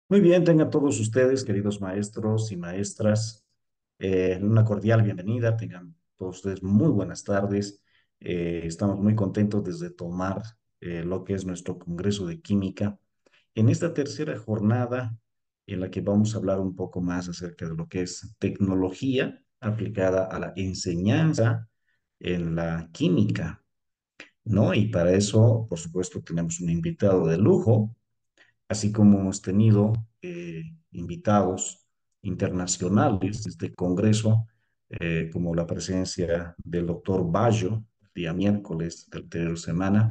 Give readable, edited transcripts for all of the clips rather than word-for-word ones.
Muy bien, tengan todos ustedes, queridos maestros y maestras, una cordial bienvenida. Tengan todos ustedes muy buenas tardes. Estamos muy contentos desde tomar lo que es nuestro Congreso de Química en esta tercera jornada en la que vamos a hablar un poco más acerca de lo que es tecnología aplicada a la enseñanza en la química, ¿no? Y para eso, por supuesto, tenemos un invitado de lujo, así como hemos tenido invitados internacionales de este Congreso, como la presencia del doctor Bayo, día miércoles del anterior semana,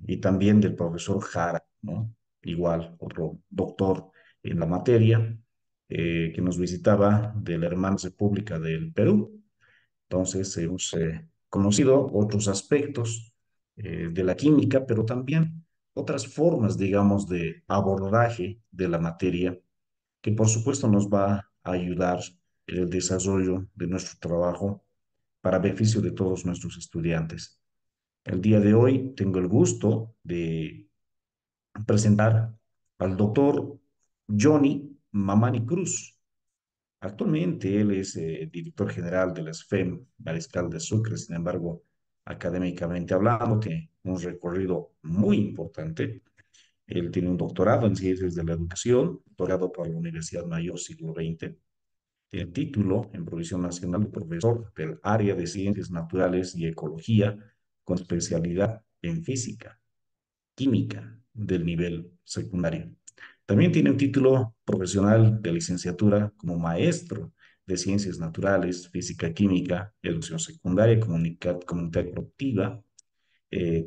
y también del profesor Jara, ¿no? Igual, otro doctor en la materia, que nos visitaba de la Hermana República del Perú. Entonces, hemos conocido otros aspectos de la química, pero también otras formas, digamos, de abordaje de la materia, que por supuesto nos va a ayudar en el desarrollo de nuestro trabajo para beneficio de todos nuestros estudiantes. El día de hoy tengo el gusto de presentar al doctor Johnny Mamani Cruz. Actualmente él es director general de la SFEM Mariscal de Sucre. Sin embargo, académicamente hablando, tiene un recorrido muy importante. Él tiene un doctorado en ciencias de la educación, otorgado por la Universidad Mayor Siglo XX. Tiene título en Provisión Nacional de Profesor del área de Ciencias Naturales y Ecología, con especialidad en física, química del nivel secundario. También tiene un título profesional de licenciatura como maestro de ciencias naturales, física, química, educación secundaria, comunidad productiva.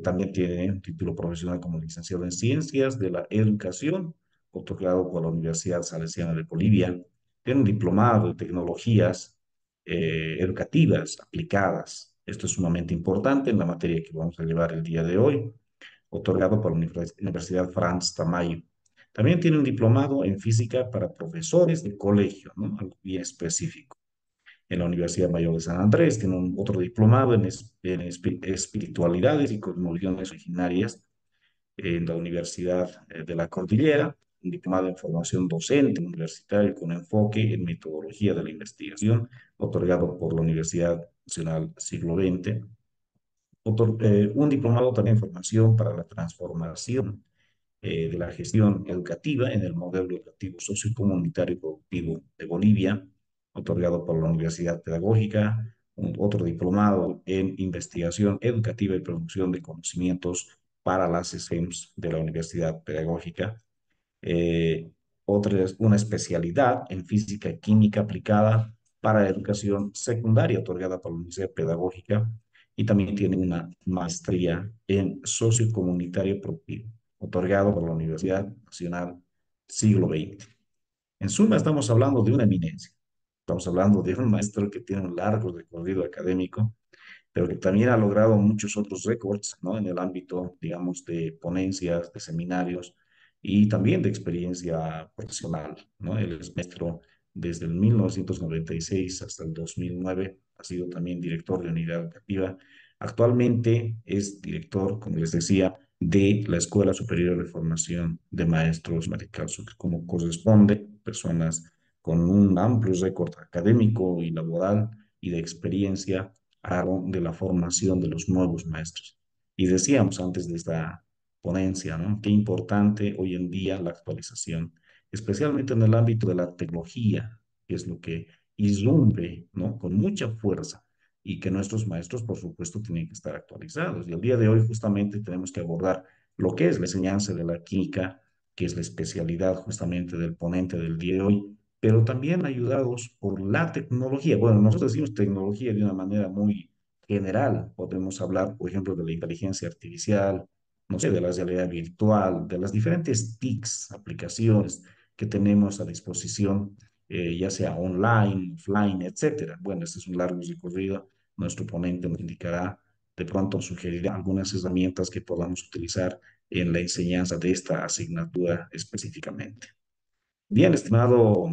También tiene un título profesional como licenciado en ciencias de la educación, otorgado por la Universidad Salesiana de Bolivia. Tiene un diplomado de tecnologías educativas aplicadas. Esto es sumamente importante en la materia que vamos a llevar el día de hoy, otorgado por la Universidad Franz Tamayo. También tiene un diplomado en física para profesores de colegio, ¿no? Algo bien específico. En la Universidad Mayor de San Andrés tiene otro diplomado en espiritualidades y cosmovisiones originarias en la Universidad de la Cordillera, un diplomado en formación docente universitario con enfoque en metodología de la investigación, otorgado por la Universidad Nacional Siglo XX. Un diplomado también en formación para la transformación de la gestión educativa en el modelo educativo sociocomunitario y productivo de Bolivia, otorgado por la Universidad Pedagógica, otro diplomado en investigación educativa y producción de conocimientos para las STEMs de la Universidad Pedagógica, eh, otra es una especialidad en física y química aplicada para la educación secundaria otorgada por la Universidad Pedagógica, y también tiene una maestría en sociocomunitario productivo otorgado por la Universidad Nacional Siglo XX. En suma, estamos hablando de una eminencia. Estamos hablando de un maestro que tiene un largo recorrido académico, pero que también ha logrado muchos otros récords, ¿no? En el ámbito, digamos, de ponencias, de seminarios y también de experiencia profesional, ¿no? Él es maestro desde el 1996 hasta el 2009, ha sido también director de unidad educativa. Actualmente es director, como les decía, de la Escuela Superior de Formación de Maestros Maricazos, como corresponde, personas con un amplio récord académico y laboral y de experiencia de la formación de los nuevos maestros. Y decíamos antes de esta ponencia, ¿no? Qué importante hoy en día la actualización, especialmente en el ámbito de la tecnología, que es lo que irrumpe, ¿no? Con mucha fuerza y que nuestros maestros, por supuesto, tienen que estar actualizados. Y el día de hoy justamente tenemos que abordar lo que es la enseñanza de la química, que es la especialidad justamente del ponente del día de hoy, pero también ayudados por la tecnología. Bueno, nosotros decimos tecnología de una manera muy general. Podemos hablar, por ejemplo, de la inteligencia artificial, no sé, de la realidad virtual, de las diferentes TICs, aplicaciones que tenemos a disposición, ya sea online, offline, etcétera. Bueno, este es un largo recorrido. Nuestro ponente nos indicará, de pronto sugerirá algunas herramientas que podamos utilizar en la enseñanza de esta asignatura específicamente. Bien, estimado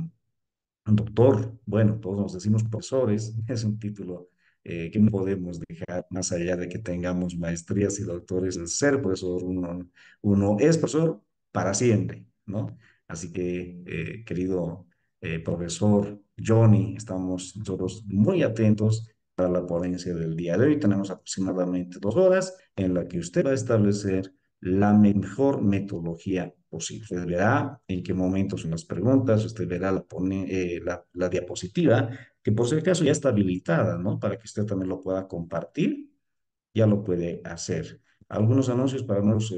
doctor, bueno, todos nos decimos profesores, es un título que no podemos dejar más allá de que tengamos maestrías y doctores. El ser profesor, uno es profesor para siempre, ¿no? Así que, querido profesor Johnny, estamos nosotros muy atentos a la ponencia del día de hoy. Tenemos aproximadamente 2 horas en la que usted va a establecer la mejor metodología posible. Usted verá en qué momento son las preguntas, usted verá la diapositiva, que por si acaso ya está habilitada, ¿no? Para que usted también lo pueda compartir, ya lo puede hacer. Algunos anuncios para nuevos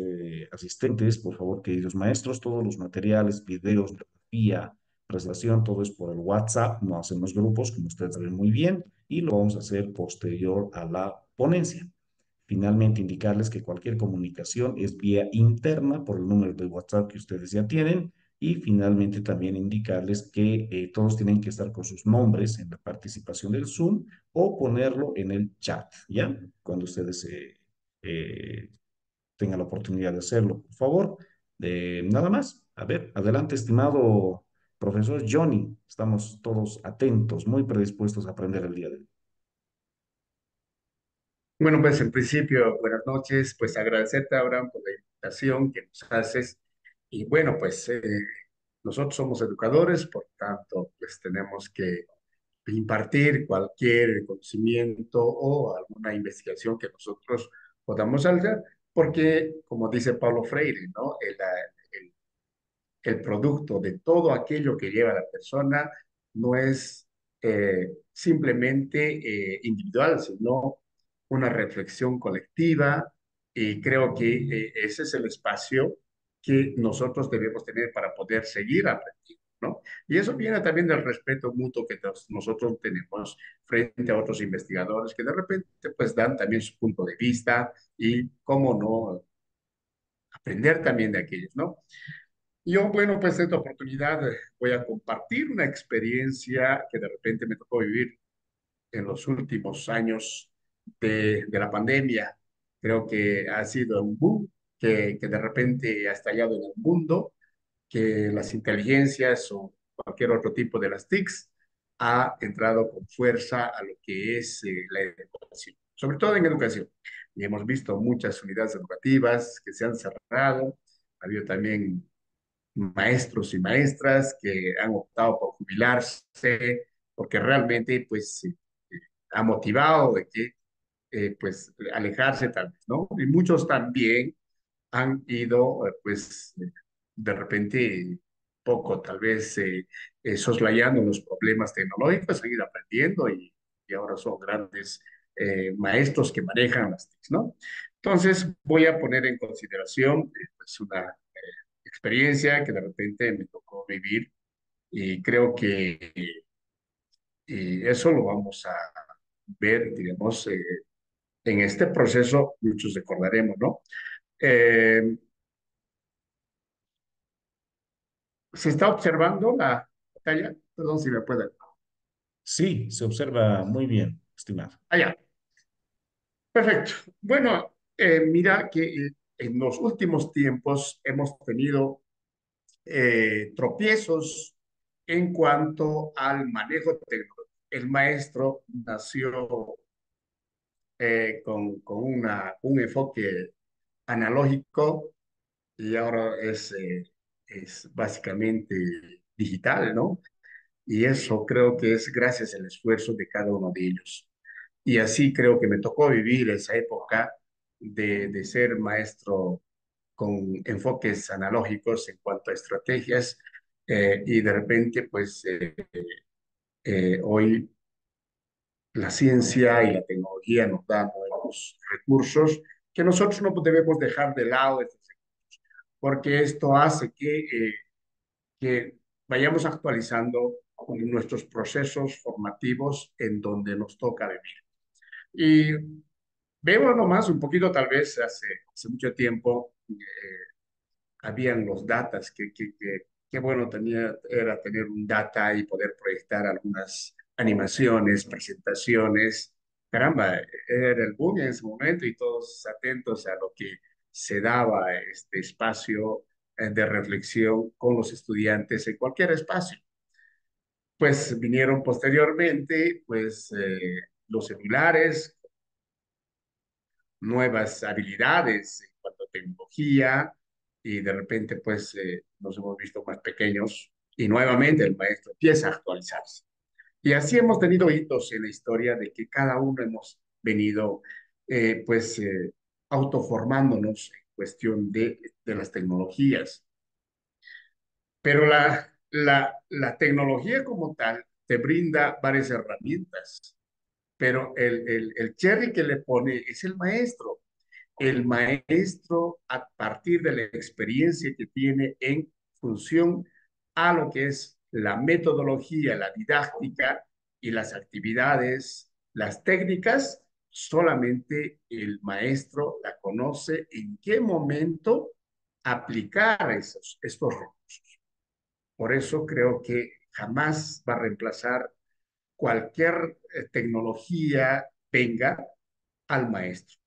asistentes, por favor, queridos maestros, todos los materiales, videos, bibliografía, presentación, todo es por el WhatsApp, no hacemos grupos, como ustedes saben muy bien, y lo vamos a hacer posterior a la ponencia. Finalmente, indicarles que cualquier comunicación es vía interna por el número de WhatsApp que ustedes ya tienen. Y finalmente también indicarles que todos tienen que estar con sus nombres en la participación del Zoom o ponerlo en el chat, ¿ya? Cuando ustedes eh, tengan la oportunidad de hacerlo, por favor. Nada más. A ver, adelante, estimado profesor Johnny. Estamos todos atentos, muy predispuestos a aprender el día de hoy. Bueno, pues en principio, buenas noches, pues agradecerte, Abraham, por la invitación que nos haces. Y bueno, pues nosotros somos educadores, por tanto, pues tenemos que impartir cualquier conocimiento o alguna investigación que nosotros podamos hacer, porque, como dice Paulo Freire, ¿no? El producto de todo aquello que lleva la persona no es simplemente individual, sino una reflexión colectiva y creo que ese es el espacio que nosotros debemos tener para poder seguir aprendiendo, ¿no? Y eso viene también del respeto mutuo que nosotros tenemos frente a otros investigadores que de repente pues dan también su punto de vista y cómo no aprender también de aquellos, ¿no? Yo, bueno, pues esta oportunidad voy a compartir una experiencia que de repente me tocó vivir en los últimos años de la pandemia. Creo que ha sido un boom que de repente ha estallado en el mundo, que las inteligencias o cualquier otro tipo de las TICs ha entrado con fuerza a lo que es la educación, sobre todo en educación. Y hemos visto muchas unidades educativas que se han cerrado. Ha habido también maestros y maestras que han optado por jubilarse porque realmente pues ha motivado de que pues alejarse tal vez, ¿no? Y muchos también han ido pues de repente poco tal vez soslayando los problemas tecnológicos, han ido aprendiendo y ahora son grandes maestros que manejan las TICs, ¿no? Entonces voy a poner en consideración pues una experiencia que de repente me tocó vivir y creo que eso lo vamos a ver, digamos, en este proceso, muchos recordaremos, ¿no? Eh, Se está observando la pantalla, perdón si me puede. Sí, se observa muy bien, estimado. Allá, perfecto. Bueno, mira que en los últimos tiempos hemos tenido tropiezos en cuanto al manejo tecnológico. El maestro nació con un enfoque analógico y ahora es básicamente digital, ¿no? Y eso creo que es gracias al esfuerzo de cada uno de ellos. Y así creo que me tocó vivir esa época de ser maestro con enfoques analógicos en cuanto a estrategias y de repente pues hoy la ciencia y la tecnología nos dan nuevos recursos que nosotros no debemos dejar de lado estos recursos, porque esto hace que vayamos actualizando nuestros procesos formativos en donde nos toca vivir. Y vemos nomás un poquito, tal vez hace mucho tiempo, habían los datas, que bueno era tener un data y poder proyectar algunas animaciones, presentaciones. Caramba, era el boom en ese momento y todos atentos a lo que se daba este espacio de reflexión con los estudiantes en cualquier espacio. Pues vinieron posteriormente, pues los celulares, nuevas habilidades en cuanto a tecnología y de repente pues nos hemos visto más pequeños y nuevamente el maestro empieza a actualizarse. Y así hemos tenido hitos en la historia de que cada uno hemos venido pues autoformándonos en cuestión de las tecnologías. Pero la tecnología como tal te brinda varias herramientas, pero el cherry que le pone es el maestro. El maestro, a partir de la experiencia que tiene en función a lo que es la metodología, la didáctica y las actividades, las técnicas, solamente el maestro la conoce en qué momento aplicar estos recursos. Por eso creo que jamás va a reemplazar cualquier tecnología venga al maestro.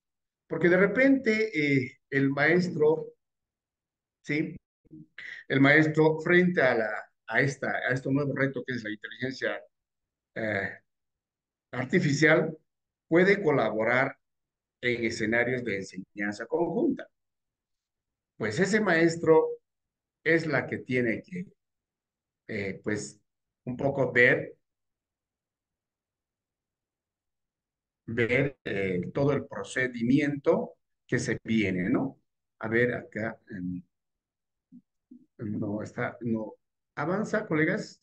Porque de repente el maestro, ¿sí? El maestro frente a este nuevo reto que es la inteligencia eh, artificial, puede colaborar en escenarios de enseñanza conjunta. Pues ese maestro es la que tiene que, pues, un poco ver todo el procedimiento que se viene, ¿no? A ver, acá, no está, no. Avanza, colegas.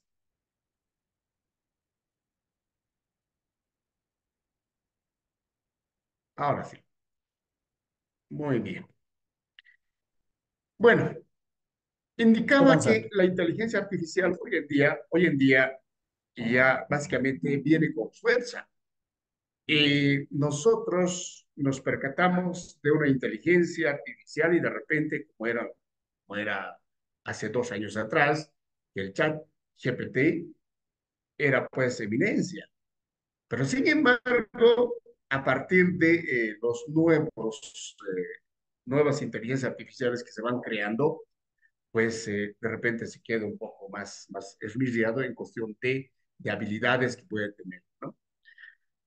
Ahora sí. Muy bien. Bueno, indicaba que Avanzando. la inteligencia artificial hoy en día ya básicamente viene con fuerza. Y nosotros nos percatamos de una inteligencia artificial y de repente, como era hace 2 años atrás, que el chat GPT era pues eminencia. Pero sin embargo, a partir de nuevas inteligencias artificiales que se van creando, pues de repente se queda un poco más esmirriado en cuestión de habilidades que puede tener, ¿no?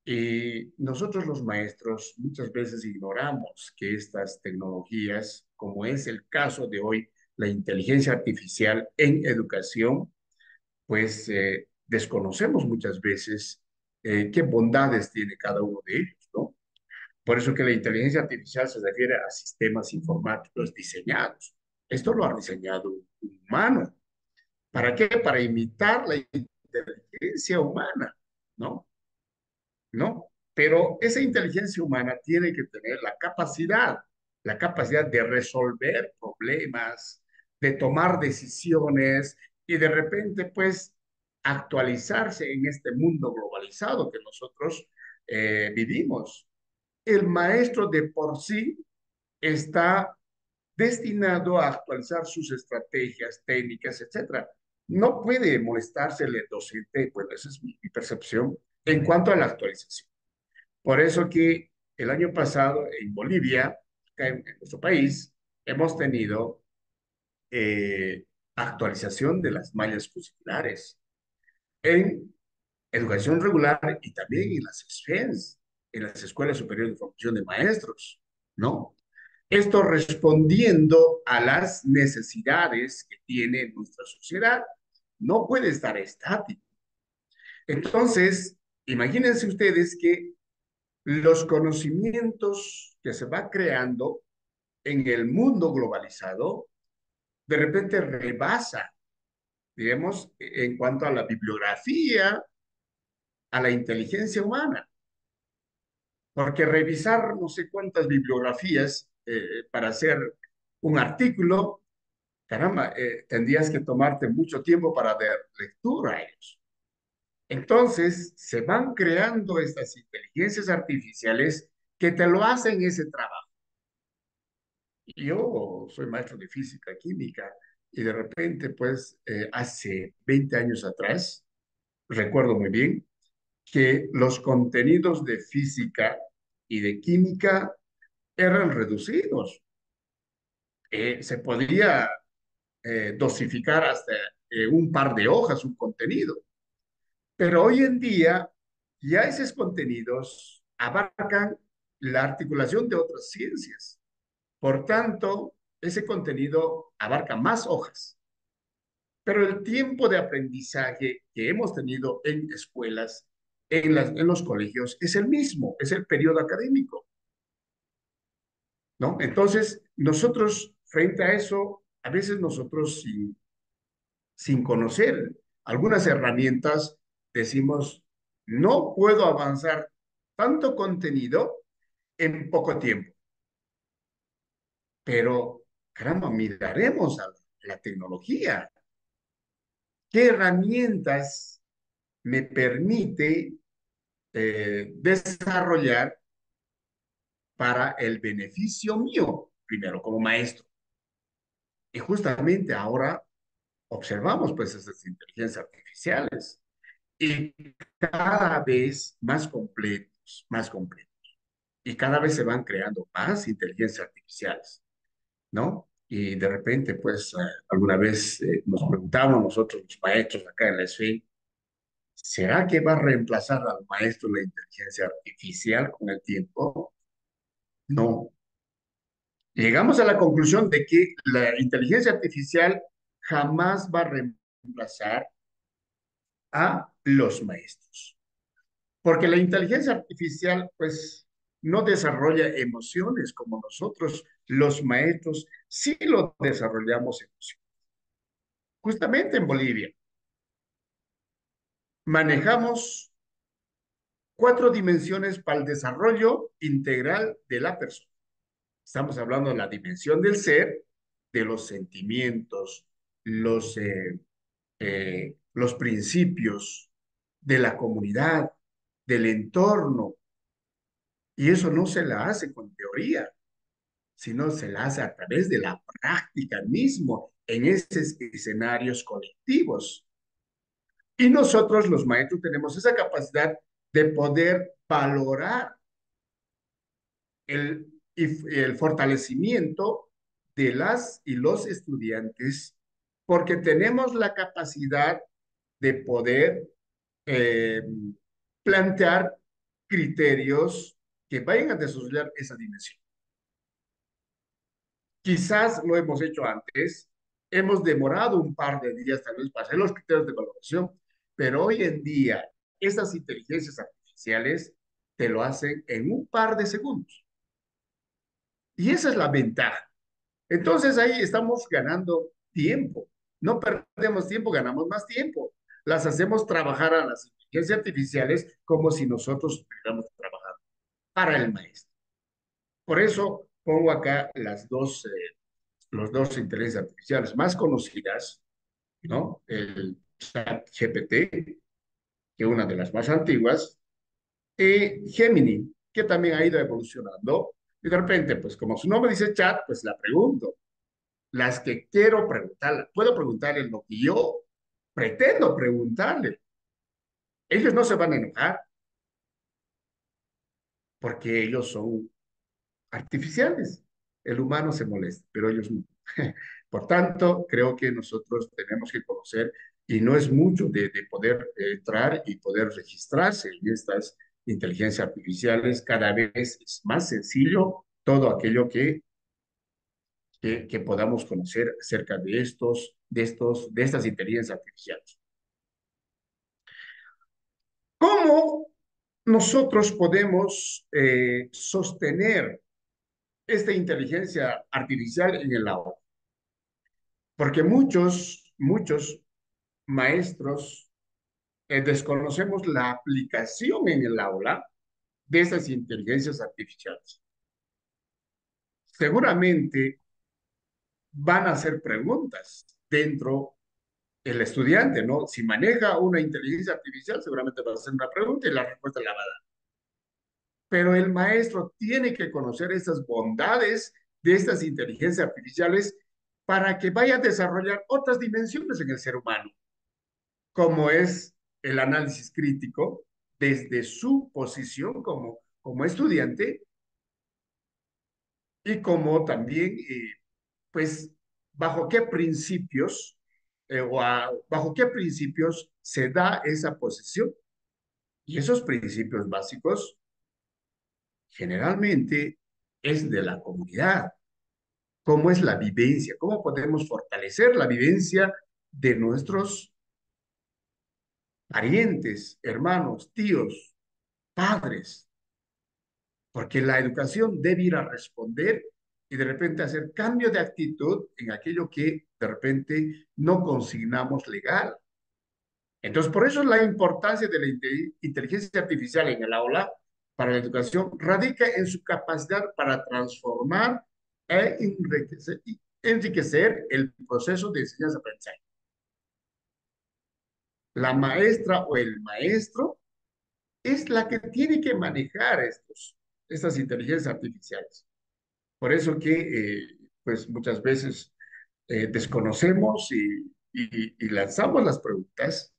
Y nosotros los maestros muchas veces ignoramos que estas tecnologías, como es el caso de hoy, la inteligencia artificial en educación, pues desconocemos muchas veces qué bondades tiene cada uno de ellos, ¿no? Por eso que la inteligencia artificial se refiere a sistemas informáticos diseñados. Esto lo ha diseñado un humano. ¿Para qué? Para imitar la inteligencia humana, ¿no? ¿No? Pero esa inteligencia humana tiene que tener la capacidad de resolver problemas, de tomar decisiones y de repente, pues, actualizarse en este mundo globalizado que nosotros vivimos. El maestro de por sí está destinado a actualizar sus estrategias, técnicas, etcétera. No puede molestarse el docente, bueno, esa es mi percepción en cuanto a la actualización. Por eso que el año pasado en Bolivia, acá en nuestro país, hemos tenido actualización de las mallas curriculares en educación regular y también en las ESFENS, en las Escuelas Superiores de Formación de Maestros, ¿no? Esto respondiendo a las necesidades que tiene nuestra sociedad. No puede estar estático. Entonces, imagínense ustedes que los conocimientos que se va creando en el mundo globalizado, de repente rebasa, digamos, en cuanto a la bibliografía, a la inteligencia humana. Porque revisar no sé cuántas bibliografías para hacer un artículo, caramba, tendrías que tomarte mucho tiempo para dar lectura a ellos. Entonces, se van creando estas inteligencias artificiales que te lo hacen ese trabajo. Yo soy maestro de física, química, y de repente, pues, hace 20 años atrás, recuerdo muy bien, que los contenidos de física y de química eran reducidos. Se podía dosificar hasta un par de hojas un contenido, pero hoy en día ya esos contenidos abarcan la articulación de otras ciencias. Por tanto, ese contenido abarca más hojas, pero el tiempo de aprendizaje que hemos tenido en escuelas, en los colegios, es el mismo, es el periodo académico, ¿no? Entonces, nosotros, frente a eso, a veces nosotros sin conocer algunas herramientas, decimos, no puedo avanzar tanto contenido en poco tiempo, pero caramba, miraremos a la tecnología. ¿Qué herramientas me permite desarrollar para el beneficio mío, primero como maestro? Y justamente ahora observamos pues esas inteligencias artificiales y cada vez más completos, más completos. Y cada vez se van creando más inteligencias artificiales, ¿no? Y de repente, pues, alguna vez nos preguntamos nosotros, los maestros acá en la SFI, ¿será que va a reemplazar al maestro la inteligencia artificial con el tiempo? No. Llegamos a la conclusión de que la inteligencia artificial jamás va a reemplazar a los maestros. Porque la inteligencia artificial, pues, no desarrolla emociones como nosotros, los maestros, sí lo desarrollamos emociones. Justamente en Bolivia manejamos cuatro dimensiones para el desarrollo integral de la persona. Estamos hablando de la dimensión del ser, de los sentimientos, los principios, de la comunidad, del entorno. Y eso no se la hace con teoría, sino se la hace a través de la práctica mismo en esos escenarios colectivos. Y nosotros, los maestros, tenemos esa capacidad de poder valorar el fortalecimiento de las y los estudiantes, porque tenemos la capacidad de poder eh, plantear criterios que vayan a desarrollar esa dimensión. Quizás lo hemos hecho antes, hemos demorado un par de días tal vez para hacer los criterios de evaluación, pero hoy en día estas inteligencias artificiales te lo hacen en un par de segundos. Y esa es la ventaja. Entonces ahí estamos ganando tiempo. No perdemos tiempo, ganamos más tiempo. Las hacemos trabajar a las inteligencias artificiales como si nosotros estuviéramos trabajando para el maestro. Por eso pongo acá los dos inteligencias artificiales más conocidas, ¿no? El chat GPT, que es una de las más antiguas, y Gemini, que también ha ido evolucionando. Y de repente, pues como su nombre dice chat, pues la pregunto. Las que quiero preguntarle, puedo preguntarle lo que yo pretendo preguntarle. Ellos no se van a enojar porque ellos son artificiales. El humano se molesta, pero ellos no. Por tanto, creo que nosotros tenemos que conocer, y no es mucho de poder entrar y poder registrarse en estas inteligencias artificiales. Cada vez es más sencillo todo aquello que podamos conocer acerca de estas inteligencias artificiales. ¿Cómo nosotros podemos sostener esta inteligencia artificial en el aula? Porque muchos maestros desconocemos la aplicación en el aula de esas inteligencias artificiales. Seguramente van a hacer preguntas dentro el estudiante, ¿no? Si maneja una inteligencia artificial, seguramente va a hacer una pregunta y la respuesta la va a dar. Pero el maestro tiene que conocer esas bondades de estas inteligencias artificiales para que vaya a desarrollar otras dimensiones en el ser humano, como es el análisis crítico desde su posición como estudiante y como también, pues, bajo qué principios bajo qué principios se da esa posición. Y esos principios básicos generalmente es de la comunidad. cómo es la vivencia, cómo podemos fortalecer la vivencia de nuestros parientes, hermanos, tíos, padres, porque la educación debe ir a responder y de repente hacer cambio de actitud en aquello que de repente no consignamos legal. Entonces, por eso la importancia de la inteligencia artificial en el aula para la educación radica en su capacidad para transformar e enriquecer el proceso de enseñanza-aprendizaje. La maestra o el maestro es la que tiene que manejar estas inteligencias artificiales. Por eso que, pues muchas veces desconocemos y lanzamos las preguntas,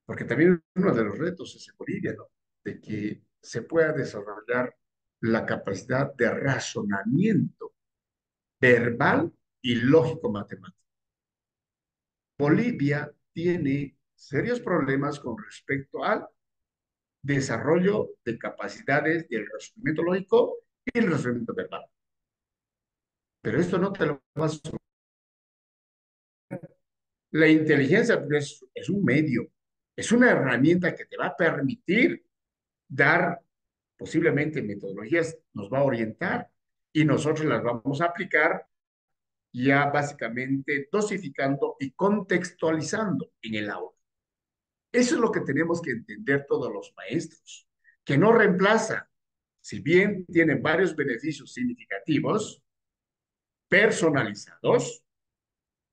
porque también uno de los retos es en Bolivia, ¿no? De que se pueda desarrollar la capacidad de razonamiento verbal y lógico matemático. Bolivia tiene serios problemas con respecto al desarrollo de capacidades del razonamiento lógico y el razonamiento verbal. Pero esto no te lo vas a... La inteligencia es un medio, es una herramienta que te va a permitir dar posiblemente metodologías, nos va a orientar y nosotros las vamos a aplicar ya básicamente dosificando y contextualizando en el aula. Eso es lo que tenemos que entender todos los maestros, que no reemplaza, si bien tienen varios beneficios significativos, personalizados,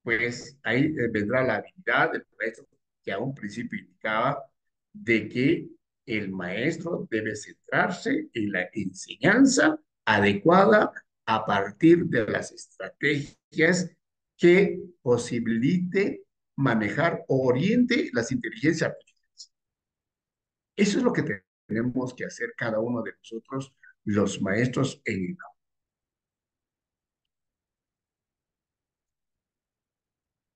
pues ahí vendrá la habilidad del maestro que a un principio indicaba de que el maestro debe centrarse en la enseñanza adecuada a partir de las estrategias que posibilite manejar o oriente las inteligencias artificiales. Eso es lo que tenemos que hacer cada uno de nosotros, los maestros en el campo.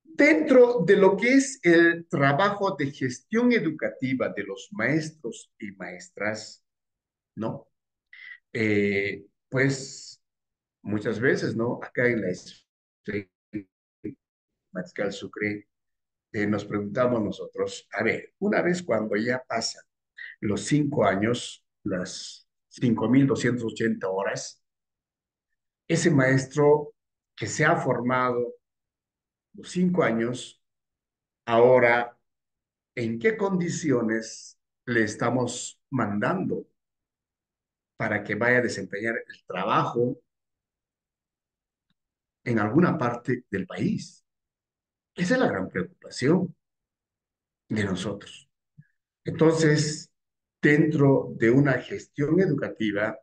Dentro de lo que es el trabajo de gestión educativa de los maestros y maestras, ¿no? Pues muchas veces, ¿no? Acá en la escuela Mariscal Sucre, nos preguntamos nosotros, a ver, una vez cuando ya pasan los 5 años, las 5.280 horas, ese maestro que se ha formado los 5 años, ahora en qué condiciones le estamos mandando para que vaya a desempeñar el trabajo en alguna parte del país. Esa es la gran preocupación de nosotros. Entonces, dentro de una gestión educativa,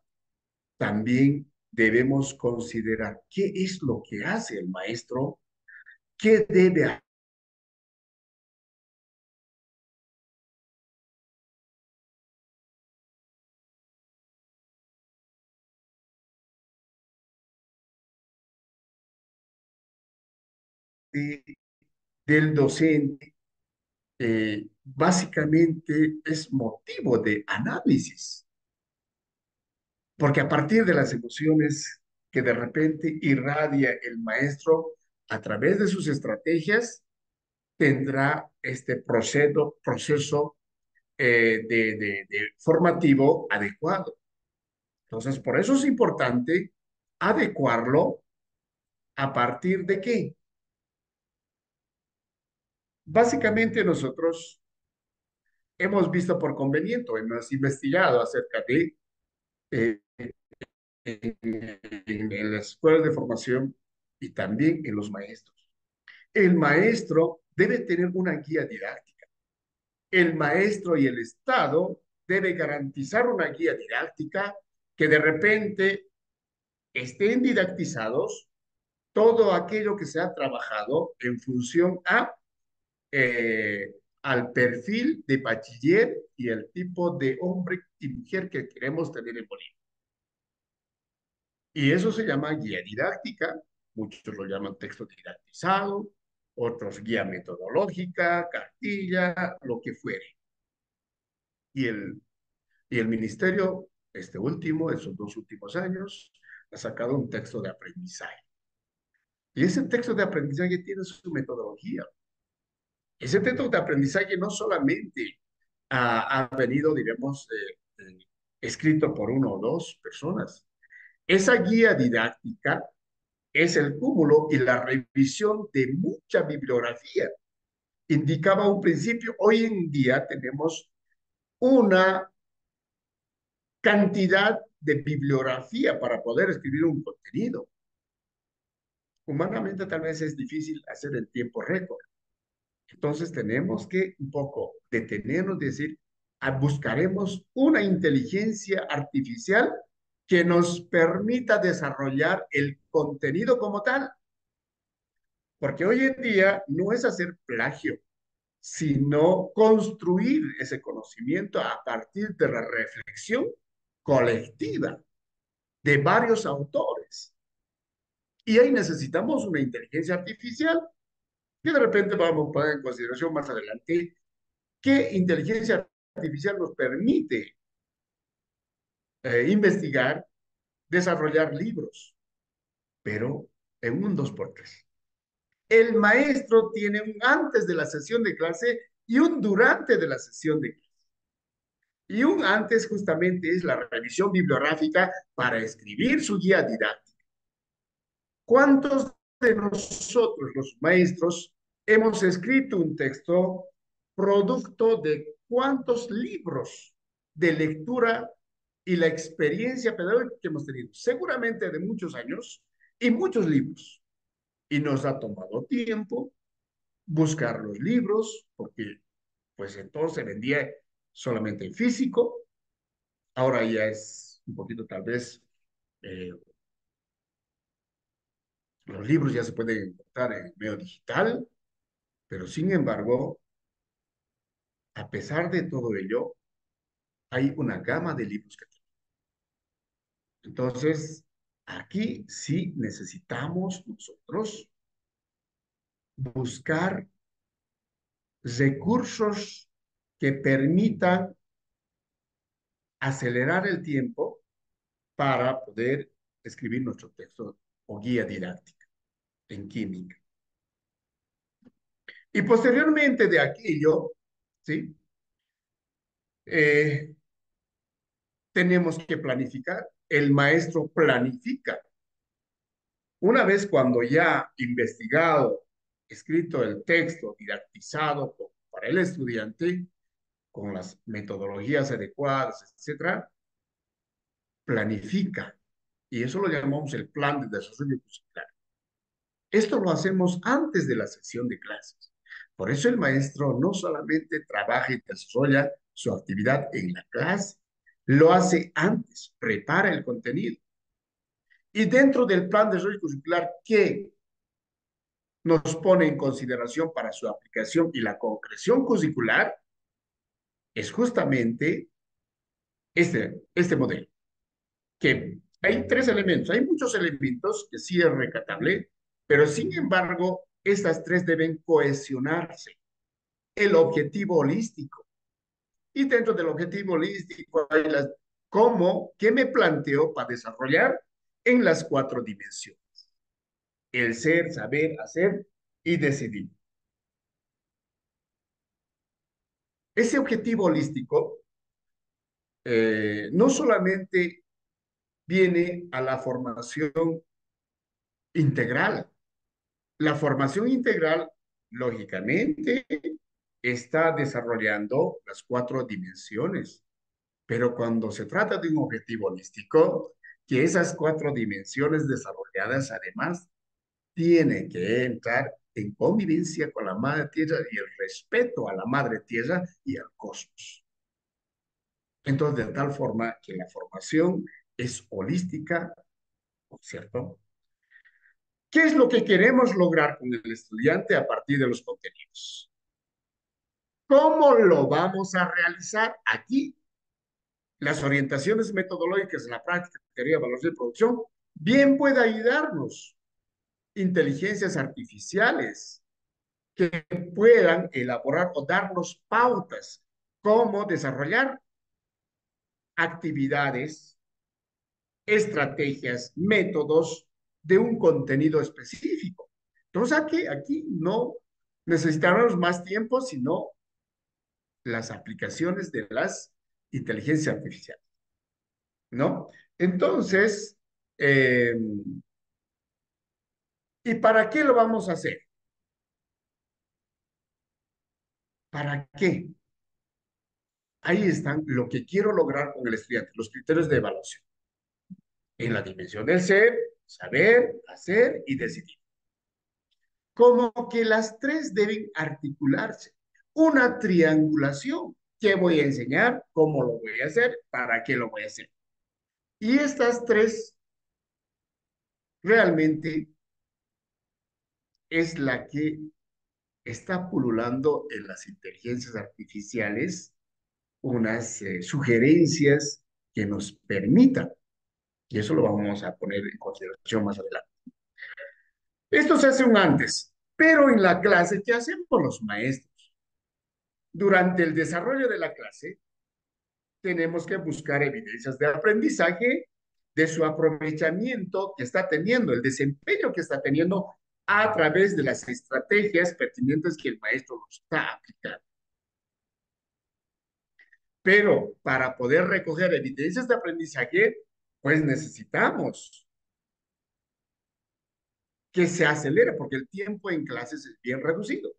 también debemos considerar qué es lo que hace el maestro, qué debe hacer del docente. Básicamente es motivo de análisis, porque a partir de las emociones que de repente irradia el maestro a través de sus estrategias, tendrá este proceso de formativo adecuado. Entonces, por eso es importante adecuarlo a partir de qué. Básicamente nosotros hemos visto por conveniente, hemos investigado acerca de eh, en las escuelas de formación y también en los maestros. El maestro debe tener una guía didáctica. El maestro y el Estado debe garantizar una guía didáctica que de repente estén didactizados todo aquello que se ha trabajado en función al perfil de bachiller y el tipo de hombre y mujer que queremos tener en Bolivia. Y eso se llama guía didáctica, muchos lo llaman texto didactizado, otros guía metodológica, cartilla, lo que fuere. Y el ministerio, este último, esos 2 últimos años, ha sacado un texto de aprendizaje. Y ese texto de aprendizaje tiene su metodología. Ese texto de aprendizaje no solamente ha venido, digamos, escrito por uno o dos personas. Esa guía didáctica es el cúmulo y la revisión de mucha bibliografía. Indicaba un principio, hoy en día tenemos una cantidad de bibliografía para poder escribir un contenido. Humanamente tal vez es difícil hacer el tiempo récord. Entonces tenemos que un poco detenernos y decir, buscaremos una inteligencia artificial que nos permita desarrollar el contenido como tal. Porque hoy en día no es hacer plagio, sino construir ese conocimiento a partir de la reflexión colectiva de varios autores. Y ahí necesitamos una inteligencia artificial que de repente vamos a poner en consideración más adelante. ¿Qué inteligencia artificial nos permite investigar, desarrollar libros? Pero en un dos por tres. El maestro tiene un antes de la sesión de clase y un durante de la sesión de clase. Y un antes justamente es la revisión bibliográfica para escribir su guía didáctica. ¿Cuántos de nosotros, los maestros, hemos escrito un texto producto de cuántos libros de lectura y la experiencia pedagógica que hemos tenido? Seguramente de muchos años y muchos libros. Y nos ha tomado tiempo buscar los libros, porque pues entonces se vendía solamente en físico, ahora ya es un poquito tal vez, eh, los libros ya se pueden encontrar en medio digital, pero sin embargo, a pesar de todo ello, hay una gama de libros que tenemos. Entonces, aquí sí necesitamos nosotros buscar recursos que permitan acelerar el tiempo para poder escribir nuestro texto o guía didáctica en química. Y posteriormente de aquello, ¿sí? Eh, tenemos que planificar. El maestro planifica. Una vez cuando ya investigado, escrito el texto, didactizado para el estudiante, con las metodologías adecuadas, etcétera, planifica. Y eso lo llamamos el plan de desarrollo curricular. Esto lo hacemos antes de la sesión de clases. Por eso el maestro no solamente trabaja y desarrolla su actividad en la clase, lo hace antes, prepara el contenido. Y dentro del plan de desarrollo curricular, ¿qué nos pone en consideración para su aplicación y la concreción curricular? Es justamente este modelo, que hay tres elementos, hay muchos elementos que sí es recatable, pero sin embargo, estas tres deben cohesionarse. El objetivo holístico. Y dentro del objetivo holístico hay las, ¿cómo? ¿Qué me planteo para desarrollar en las cuatro dimensiones? El ser, saber, hacer y decidir. Ese objetivo holístico no solamente viene a la formación integral. La formación integral, lógicamente, está desarrollando las cuatro dimensiones, pero cuando se trata de un objetivo holístico, que esas cuatro dimensiones desarrolladas además tienen que entrar en convivencia con la madre tierra y el respeto a la madre tierra y al cosmos. Entonces, de tal forma que la formación es holística, ¿cierto? ¿Qué es lo que queremos lograr con el estudiante a partir de los contenidos? ¿Cómo lo vamos a realizar aquí? Las orientaciones metodológicas en la práctica, teoría, valores de producción, bien puede ayudarnos inteligencias artificiales que puedan elaborar o darnos pautas cómo desarrollar actividades, estrategias, métodos de un contenido específico. Entonces aquí no necesitamos más tiempo, sino las aplicaciones de las inteligencias artificiales, ¿no? Entonces, eh, ¿y para qué lo vamos a hacer? ¿Para qué? Ahí están lo que quiero lograr con el estudiante, los criterios de evaluación. En la dimensión del ser, saber, hacer y decidir. Como que las tres deben articularse. Una triangulación. ¿Qué voy a enseñar? ¿Cómo lo voy a hacer? ¿Para qué lo voy a hacer? Y estas tres realmente es la que está pululando en las inteligencias artificiales unas sugerencias que nos permitan, y eso lo vamos a poner en consideración más adelante. Esto se hace un antes, pero en la clase, ¿qué hacemos los maestros? Durante el desarrollo de la clase, tenemos que buscar evidencias de aprendizaje, de su aprovechamiento que está teniendo, el desempeño que está teniendo a través de las estrategias pertinentes que el maestro nos está aplicando. Pero para poder recoger evidencias de aprendizaje, pues necesitamos que se acelere, porque el tiempo en clases es bien reducido.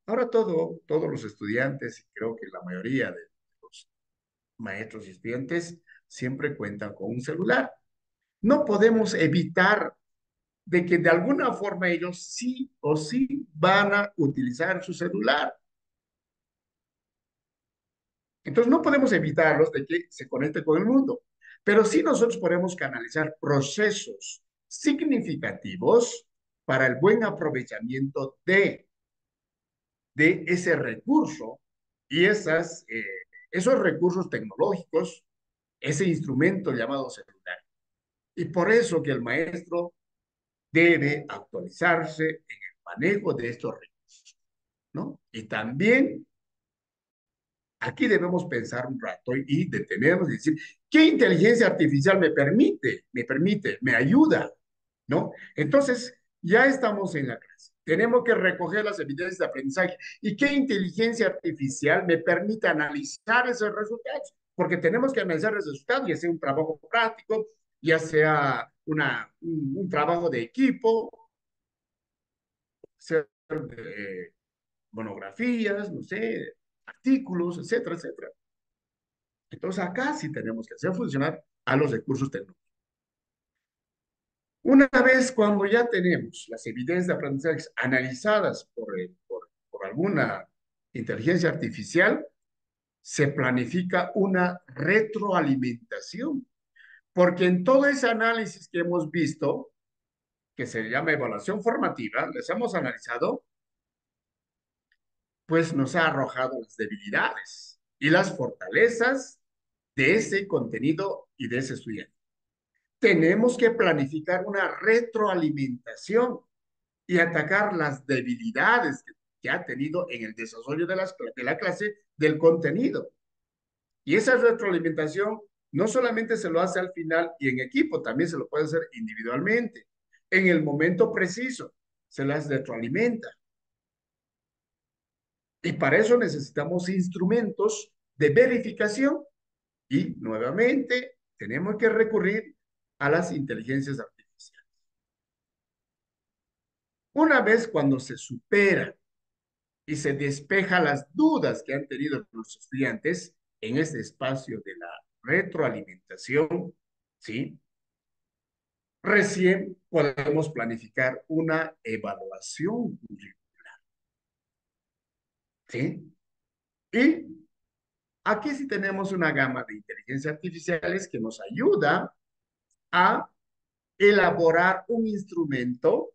Ahora todos los estudiantes, y creo que la mayoría de los maestros y estudiantes, siempre cuentan con un celular. No podemos evitar de que de alguna forma ellos sí o sí van a utilizar su celular. Entonces no podemos evitarlos de que se conecten con el mundo, pero sí nosotros podemos canalizar procesos significativos para el buen aprovechamiento de ese recurso y esos recursos tecnológicos, ese instrumento llamado celular. Y por eso que el maestro debe actualizarse en el manejo de estos recursos, ¿no? Y también aquí debemos pensar un rato y detenernos y decir, ¿qué inteligencia artificial me ayuda? ¿No? Entonces, ya estamos en la clase. Tenemos que recoger las evidencias de aprendizaje. ¿Y qué inteligencia artificial me permite analizar esos resultados? Porque tenemos que analizar esos resultados, ya sea un trabajo práctico, ya sea un trabajo de equipo, ser monografías, no sé, artículos, etcétera, etcétera. Entonces acá sí tenemos que hacer funcionar a los recursos tecnológicos. Una vez cuando ya tenemos las evidencias de aprendizaje analizadas por alguna inteligencia artificial, se planifica una retroalimentación, porque en todo ese análisis que hemos visto, que se llama evaluación formativa, les hemos analizado, pues nos ha arrojado las debilidades y las fortalezas de ese contenido y de ese estudiante. Tenemos que planificar una retroalimentación y atacar las debilidades que ha tenido en el desarrollo de la clase del contenido. Y esa retroalimentación no solamente se lo hace al final y en equipo, también se lo puede hacer individualmente. En el momento preciso, se las retroalimenta. Y para eso necesitamos instrumentos de verificación y nuevamente tenemos que recurrir a las inteligencias artificiales. Una vez cuando se supera y se despeja las dudas que han tenido los estudiantes en este espacio de la retroalimentación, ¿sí? Recién podemos planificar una evaluación curricular, ¿sí? Y aquí sí tenemos una gama de inteligencias artificiales que nos ayuda a elaborar un instrumento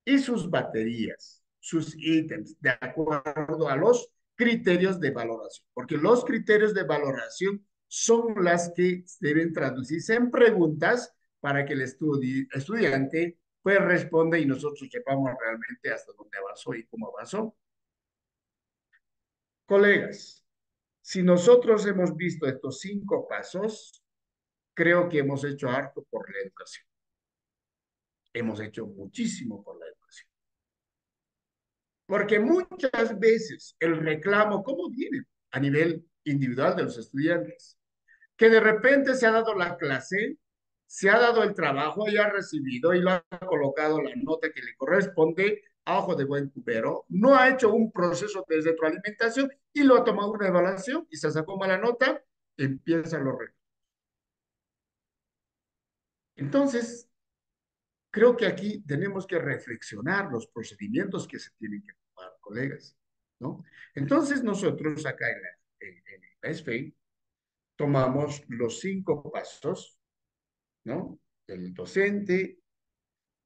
y sus baterías, sus ítems, de acuerdo a los criterios de valoración, porque los criterios de valoración son las que deben traducirse en preguntas para que el estudiante pues responda y nosotros sepamos realmente hasta dónde avanzó y cómo avanzó. Colegas, si nosotros hemos visto estos 5 pasos, creo que hemos hecho harto por la educación. Hemos hecho muchísimo por la educación. Porque muchas veces el reclamo, ¿cómo viene a nivel individual de los estudiantes? Que de repente se ha dado la clase, se ha dado el trabajo y ha recibido y lo ha colocado la nota que le corresponde a ojo de buen cubero, no ha hecho un proceso de retroalimentación y lo ha tomado una evaluación y se sacó mala nota, empiezan los reclamos. Entonces, creo que aquí tenemos que reflexionar los procedimientos que se tienen que tomar, colegas, ¿no? Entonces, nosotros acá en la SFEI tomamos los 5 pasos, ¿no? El docente,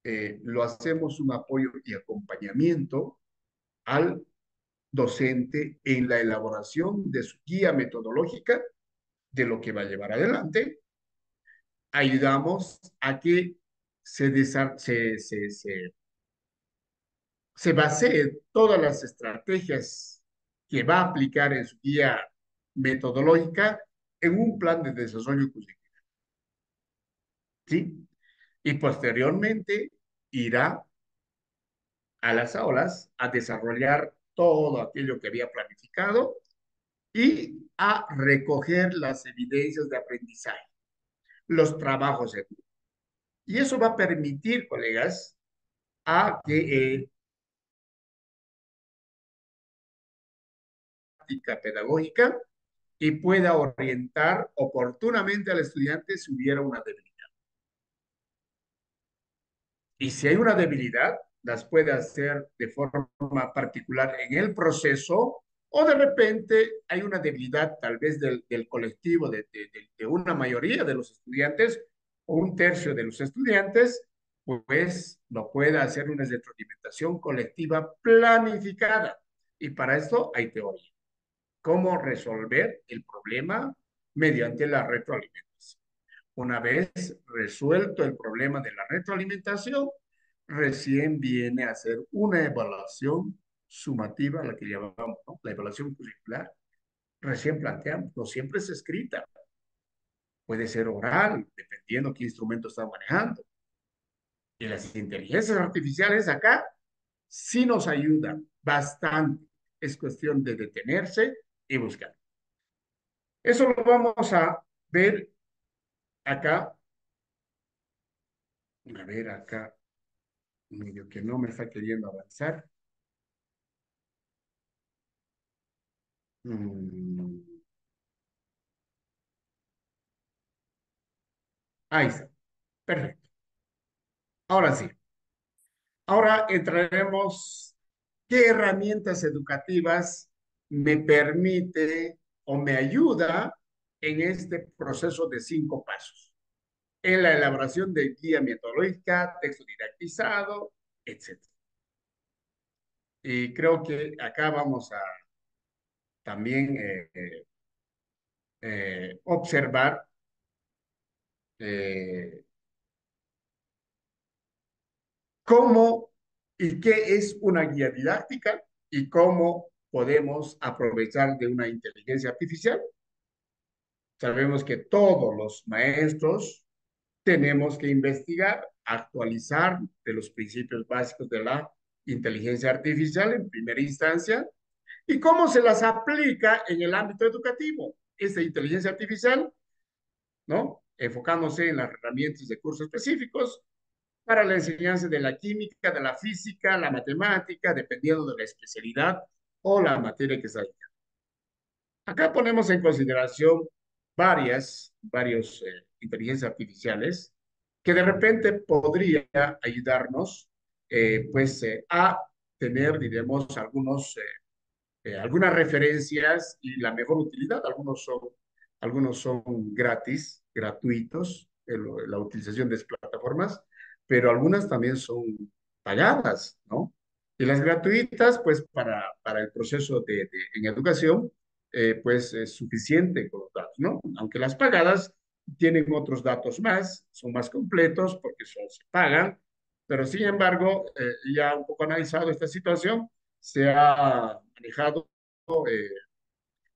lo hacemos un apoyo y acompañamiento al docente en la elaboración de su guía metodológica de lo que va a llevar adelante. Ayudamos a que se basee todas las estrategias que va a aplicar en su guía metodológica en un plan de desarrollo curricular, ¿sí? Y posteriormente irá a las aulas a desarrollar todo aquello que había planificado y a recoger las evidencias de aprendizaje, los trabajos de grupo. Y eso va a permitir, colegas, a que práctica pedagógica y pueda orientar oportunamente al estudiante si hubiera una debilidad. Y si hay una debilidad, las puede hacer de forma particular en el proceso o de repente hay una debilidad tal vez del colectivo, de una mayoría de los estudiantes o un tercio de los estudiantes, pues lo puede hacer una retroalimentación colectiva planificada. Y para esto hay teoría. ¿Cómo resolver el problema mediante la retroalimentación? Una vez resuelto el problema de la retroalimentación, recién viene a hacer una evaluación sumativa, la que llamamos, ¿no? La evaluación curricular. Recién planteamos, no siempre es escrita, puede ser oral, dependiendo qué instrumento está manejando. Y las inteligencias artificiales acá sí nos ayudan bastante. Es cuestión de detenerse y buscar. Eso lo vamos a ver acá. A ver acá, medio que no me está queriendo avanzar. Mm, ahí está. Perfecto. Ahora sí. Ahora entraremos. ¿Qué herramientas educativas me permite o me ayuda en este proceso de 5 pasos? En la elaboración de guía metodológica, texto didactizado, etcétera. Y creo que acá vamos a también observar eh, cómo y qué es una guía didáctica y cómo podemos aprovechar de una inteligencia artificial. Sabemos que todos los maestros tenemos que investigar, actualizar de los principios básicos de la inteligencia artificial en primera instancia y cómo se las aplica en el ámbito educativo. Esta inteligencia artificial, ¿no? Enfocándose en las herramientas de cursos específicos, para la enseñanza de la química, de la física, la matemática, dependiendo de la especialidad o la materia que se haya. Acá ponemos en consideración varios inteligencias artificiales que de repente podría ayudarnos a tener, diremos, algunas referencias y la mejor utilidad. Algunos son gratis, gratuitos, la utilización de estas plataformas, pero algunas también son pagadas, ¿no? Y las gratuitas, pues para el proceso en educación, pues es suficiente con los datos, ¿no? Aunque las pagadas tienen otros datos más, son más completos porque se pagan, pero sin embargo, ya un poco analizado esta situación, se ha manejado eh,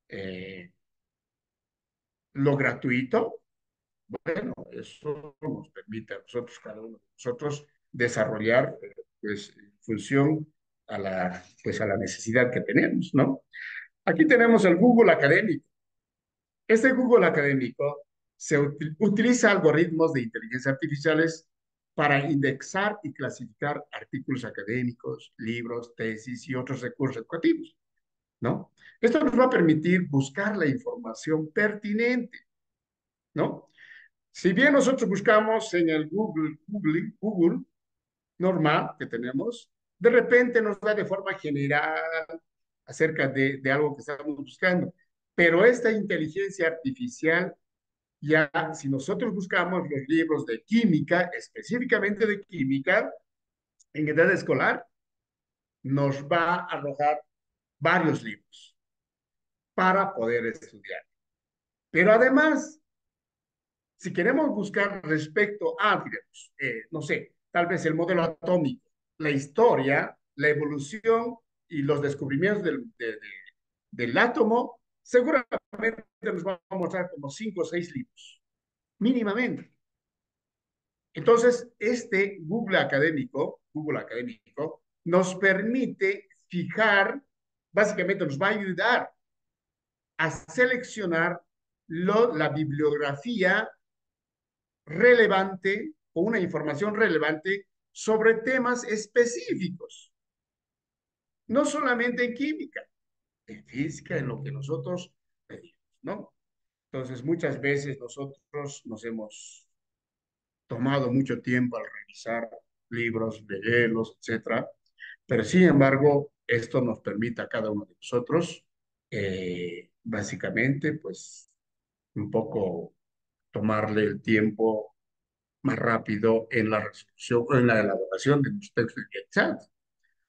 eh, lo gratuito. Bueno, eso nos permite a nosotros, cada uno de nosotros, desarrollar pues, función pues a la necesidad que tenemos, ¿no? Aquí tenemos el Google Académico. Este Google Académico utiliza algoritmos de inteligencia artificiales para indexar y clasificar artículos académicos, libros, tesis y otros recursos educativos, ¿no? Esto nos va a permitir buscar la información pertinente, ¿no? Si bien nosotros buscamos en el Google normal que tenemos, de repente nos da de forma general acerca de algo que estamos buscando. Pero esta inteligencia artificial, ya si nosotros buscamos los libros de química, específicamente de química, en edad escolar, nos va a arrojar varios libros para poder estudiar. Pero además, si queremos buscar respecto a, digamos, no sé, tal vez el modelo atómico, la historia, la evolución y los descubrimientos del átomo, seguramente nos va a mostrar como 5 o 6 libros, mínimamente. Entonces, este Google Académico, nos permite fijar, básicamente nos va a ayudar a seleccionar la bibliografía relevante o una información relevante sobre temas específicos, no solamente en química, en física, en lo que nosotros pedimos, ¿no? Entonces, muchas veces nosotros nos hemos tomado mucho tiempo al revisar libros, leerlos, etcétera, pero sin embargo, esto nos permite a cada uno de nosotros, básicamente, pues, un poco tomarle el tiempo más rápido en la resolución o en la elaboración de los textos indexados.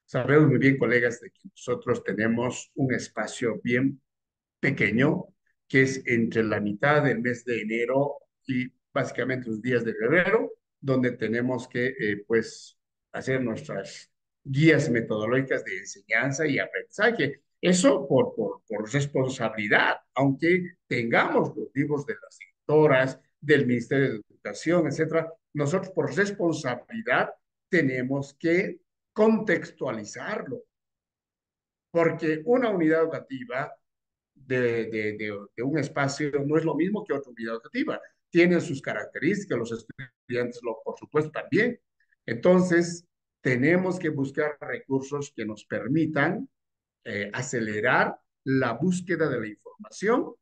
Sabemos muy bien, colegas, de que nosotros tenemos un espacio bien pequeño, que es entre la mitad del mes de enero y básicamente los días de febrero, donde tenemos que, pues, hacer nuestras guías metodológicas de enseñanza y aprendizaje. Eso por responsabilidad, aunque tengamos los libros de las editoras, del Ministerio de Educación, etcétera, nosotros por responsabilidad tenemos que contextualizarlo, porque una unidad educativa de un espacio no es lo mismo que otra unidad educativa. Tienen sus características, los estudiantes, por supuesto, también. Entonces, tenemos que buscar recursos que nos permitan acelerar la búsqueda de la información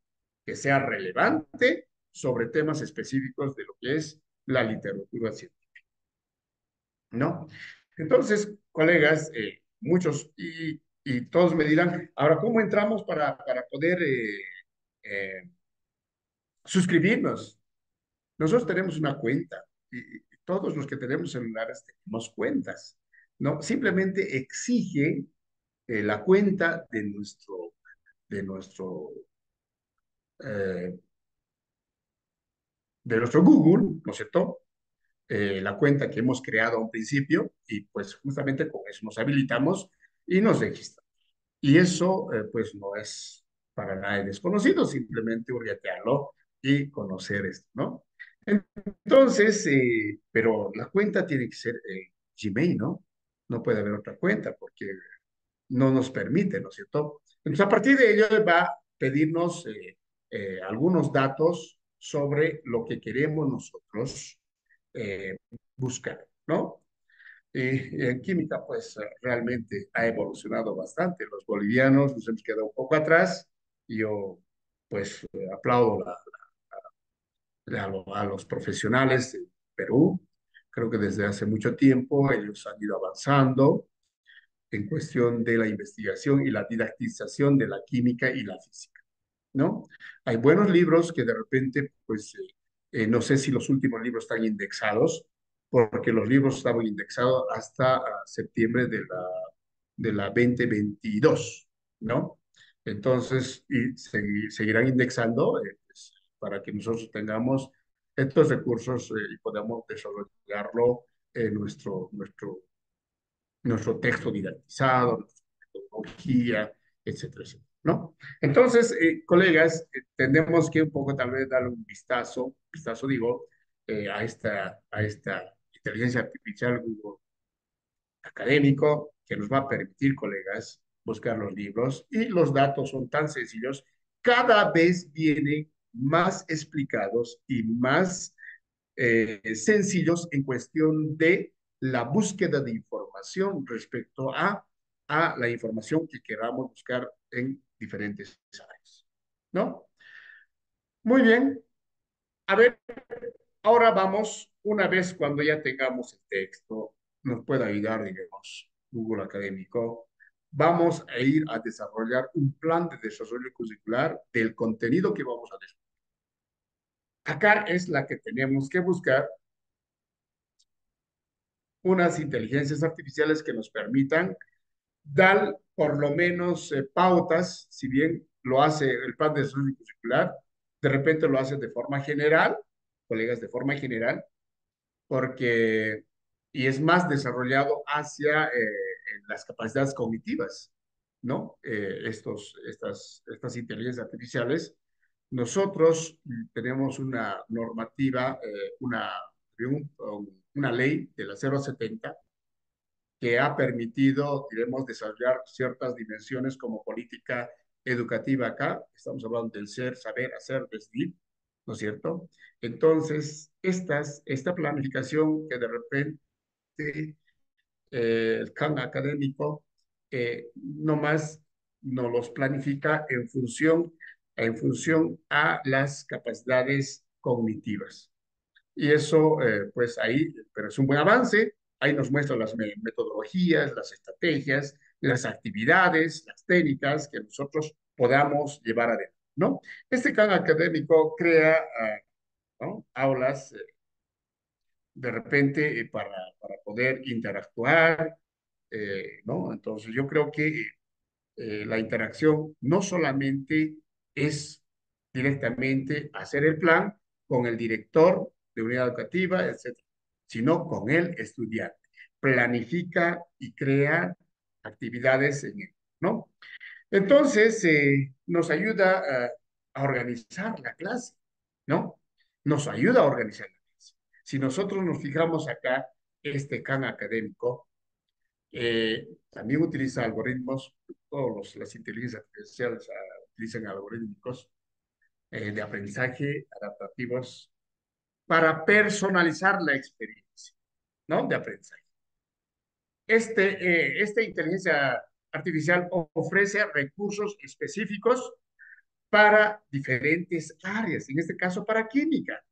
que sea relevante sobre temas específicos de lo que es la literatura científica, ¿no? Entonces, colegas, muchos y todos me dirán, ahora, ¿cómo entramos para poder suscribirnos? Nosotros tenemos una cuenta y todos los que tenemos celulares tenemos cuentas, ¿no? Simplemente exige la cuenta de nuestro, eh, de nuestro Google, ¿no es cierto? La cuenta que hemos creado a un principio y pues justamente con eso nos habilitamos y nos registramos. Y eso pues no es para nadie desconocido, simplemente hurgatearlo y conocer esto, ¿no? Entonces, pero la cuenta tiene que ser Gmail, ¿no? No puede haber otra cuenta porque no nos permite, ¿no es cierto? Entonces, a partir de ello va a pedirnos algunos datos sobre lo que queremos nosotros eh, buscar, ¿no? Y en química, pues realmente ha evolucionado bastante. Los bolivianos nos hemos quedado un poco atrás y yo, pues, aplaudo a los profesionales de Perú. Creo que desde hace mucho tiempo ellos han ido avanzando en cuestión de la investigación y la didactización de la química y la física, ¿no? Hay buenos libros que de repente, pues, no sé si los últimos libros están indexados, porque los libros estaban indexados hasta septiembre de la 2022, ¿no? Entonces, y seguirán indexando pues, para que nosotros tengamos estos recursos y podamos desarrollarlo en nuestro texto didactizado, nuestra metodología, etcétera, etcétera, ¿no? Entonces, colegas, tenemos que un poco tal vez darle un vistazo digo, a esta inteligencia artificial Google académico que nos va a permitir, colegas, buscar los libros y los datos son tan sencillos, cada vez vienen más explicados y más sencillos en cuestión de la búsqueda de información respecto a la información que queramos buscar en diferentes áreas. ¿No? Muy bien. A ver, ahora vamos, una vez cuando ya tengamos el texto, nos puede ayudar, digamos, Google Académico, vamos a ir a desarrollar un plan de desarrollo curricular del contenido que vamos a desarrollar. Acá es la que tenemos que buscar unas inteligencias artificiales que nos permitan dar por lo menos pautas, si bien lo hace el plan de desarrollo curricular, de repente lo hace de forma general, colegas, de forma general, porque, y es más desarrollado hacia las capacidades cognitivas, ¿no? Estas inteligencias artificiales. Nosotros tenemos una normativa, una ley de la 070 que ha permitido, diremos, desarrollar ciertas dimensiones como política educativa acá. Estamos hablando del ser, saber, hacer, decidir, ¿no es cierto? Entonces, esta planificación que de repente el CAN académico no más no los planifica en función a las capacidades cognitivas. Y eso, pues ahí, pero es un buen avance. Ahí nos muestra las metodologías, las estrategias, las actividades, las técnicas que nosotros podamos llevar adelante, ¿no? Este CAN académico crea, ¿no? Aulas de repente para poder interactuar, ¿no? Entonces yo creo que la interacción no solamente es directamente hacer el plan con el director de unidad educativa, etcétera, sino con el estudiante. Planifica y crea actividades en él, ¿no? Entonces, nos ayuda a organizar la clase, ¿no? Nos ayuda a organizar la clase. Si nosotros nos fijamos acá, este CAN académico, también utiliza algoritmos, las inteligencias artificiales utilizan algoritmos de aprendizaje adaptativos para personalizar la experiencia, ¿no? De aprendizaje. Esta inteligencia artificial ofrece recursos específicos para diferentes áreas, en este caso para química.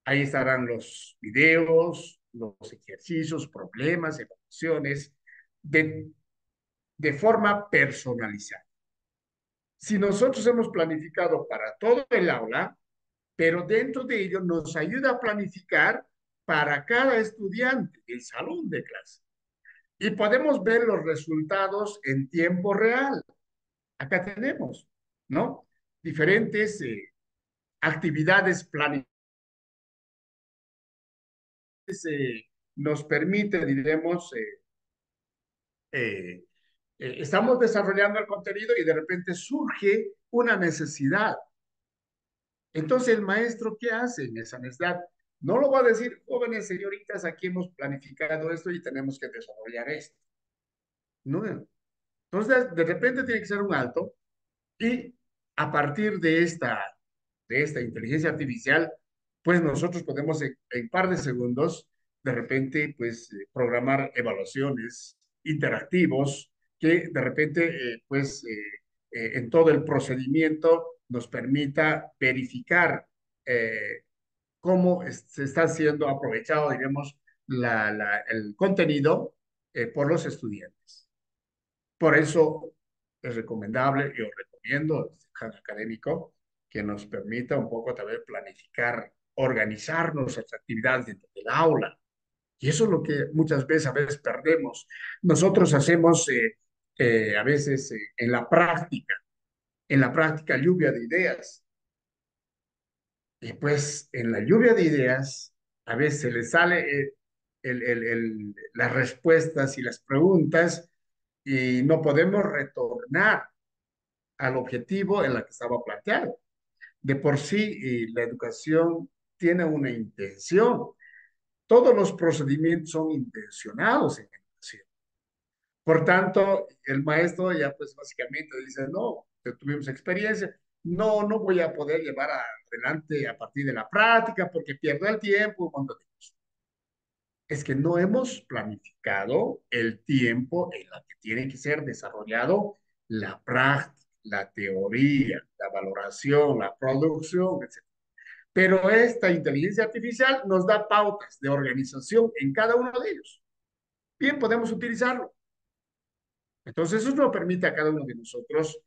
Ahí estarán los videos, los ejercicios, problemas, evaluaciones, de, de forma personalizada. Si nosotros hemos planificado para todo el aula, pero dentro de ello nos ayuda a planificar para cada estudiante el salón de clase. Y podemos ver los resultados en tiempo real. Acá tenemos, ¿no? Diferentes actividades planificadas nos permite, diremos, eh, estamos desarrollando el contenido y de repente surge una necesidad. Entonces, el maestro, ¿qué hace en esa necesidad? No lo va a decir, jóvenes señoritas, aquí hemos planificado esto y tenemos que desarrollar esto. No. Entonces, de repente tiene que ser un alto y a partir de esta inteligencia artificial, pues nosotros podemos en par de segundos, de repente, pues programar evaluaciones interactivos que de repente, en todo el procedimiento nos permita verificar cómo se está siendo aprovechado, digamos, el contenido por los estudiantes. Por eso es recomendable, yo recomiendo este plan académico que nos permita un poco también planificar, organizar nuestras actividades dentro del aula. Y eso es lo que muchas veces, a veces perdemos. Nosotros hacemos a veces en la práctica lluvia de ideas. Y pues en la lluvia de ideas, a veces se le sale las respuestas y las preguntas y no podemos retornar al objetivo en la que estaba planteado. De por sí, la educación tiene una intención. Todos los procedimientos son intencionados en educación. educación. Por tanto, el maestro ya pues básicamente dice, no, tuvimos experiencia, no voy a poder llevar adelante a partir de la práctica porque pierdo el tiempo, un montón de cosas. Es que no hemos planificado el tiempo en el que tiene que ser desarrollado la práctica, la teoría, la valoración, la producción, etc. Pero esta inteligencia artificial nos da pautas de organización en cada uno de ellos. Bien, podemos utilizarlo. Entonces, eso nos permite a cada uno de nosotros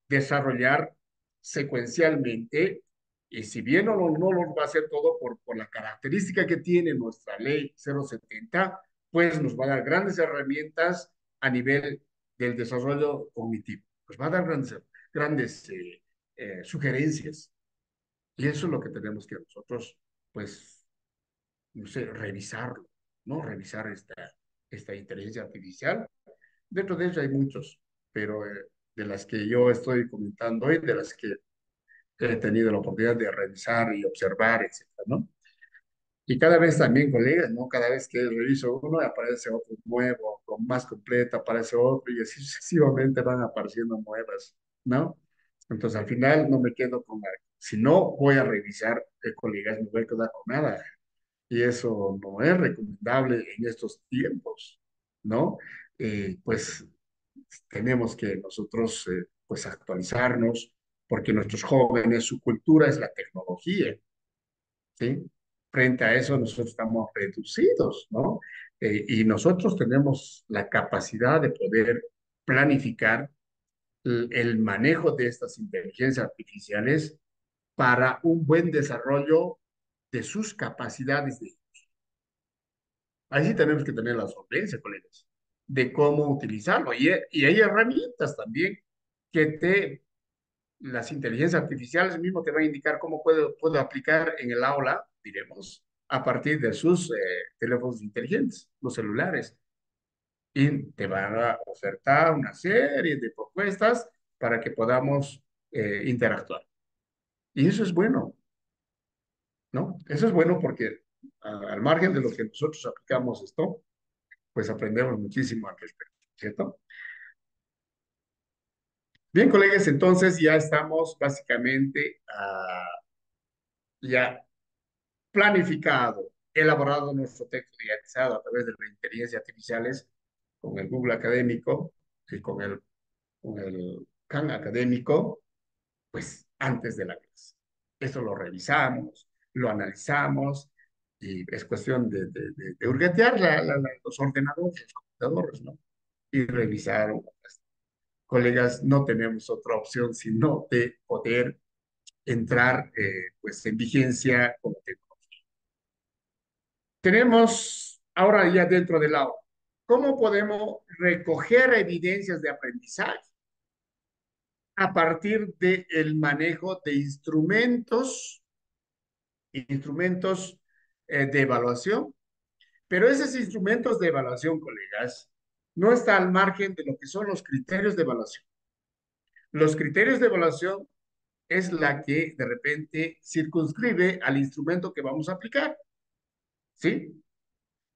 desarrollar secuencialmente, y si bien no lo va a hacer todo por la característica que tiene nuestra ley 070, pues nos va a dar grandes herramientas a nivel del desarrollo cognitivo. Pues va a dar grandes sugerencias. Y eso es lo que tenemos que nosotros, pues, no sé, revisarlo, ¿no? Revisar esta inteligencia artificial. Dentro de ella hay muchos, pero de las que yo estoy comentando hoy, de las que he tenido la oportunidad de revisar y observar, etcétera, ¿no? Y cada vez también, colegas, ¿no? Cada vez que reviso uno, aparece otro nuevo, con más completo, aparece otro, y así sucesivamente van apareciendo nuevas, ¿no? Entonces, al final no me quedo con nada. Si no voy a revisar, colegas, me voy a quedar con nada. Y eso no es recomendable en estos tiempos, ¿no? Pues tenemos que nosotros, pues, actualizarnos, porque nuestros jóvenes, su cultura es la tecnología, ¿sí? Frente a eso, nosotros estamos reducidos, ¿no? Y nosotros tenemos la capacidad de poder planificar el manejo de estas inteligencias artificiales para un buen desarrollo de sus capacidades. Ahí sí tenemos que tener la solvencia, colegas, de cómo utilizarlo. Y hay herramientas también que las inteligencias artificiales mismo te van a indicar cómo puedo aplicar en el aula, diremos, a partir de sus teléfonos inteligentes, los celulares. Y te van a ofertar una serie de propuestas para que podamos interactuar. Y eso es bueno, ¿no? Eso es bueno porque al margen de lo que nosotros aplicamos esto, pues aprendemos muchísimo al respecto, ¿cierto? Bien, colegas, entonces ya estamos básicamente ya planificado, elaborado nuestro texto didatizado a través de las inteligencias artificiales con el Google Académico y con el Khan Académico, pues antes de la clase. Eso lo revisamos, lo analizamos y es cuestión de hurgatear los ordenadores, los computadores, ¿no? Y revisar. Colegas, no tenemos otra opción sino de poder entrar pues en vigencia con la tecnología. Tenemos ahora ya dentro del aula, ¿cómo podemos recoger evidencias de aprendizaje a partir del manejo de instrumentos de evaluación? Pero esos instrumentos de evaluación, colegas, no está al margen de lo que son los criterios de evaluación. Los criterios de evaluación es la que de repente circunscribe al instrumento que vamos a aplicar, ¿sí?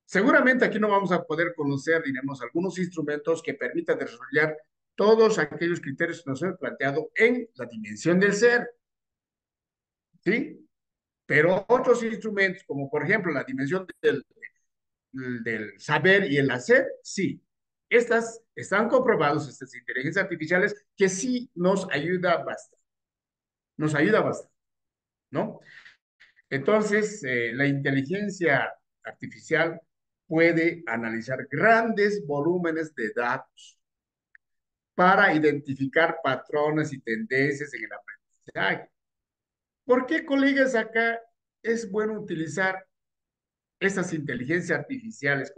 Seguramente aquí no vamos a poder conocer, diremos, algunos instrumentos que permitan desarrollar todos aquellos criterios que nos hemos planteado en la dimensión del ser, ¿sí? Pero otros instrumentos, como por ejemplo la dimensión del saber y el hacer, sí. Estas están comprobados, estas inteligencias artificiales, que sí nos ayuda bastante, ¿no? Entonces, la inteligencia artificial puede analizar grandes volúmenes de datos para identificar patrones y tendencias en el aprendizaje. ¿Por qué, colegas, acá es bueno utilizar estas inteligencias artificiales?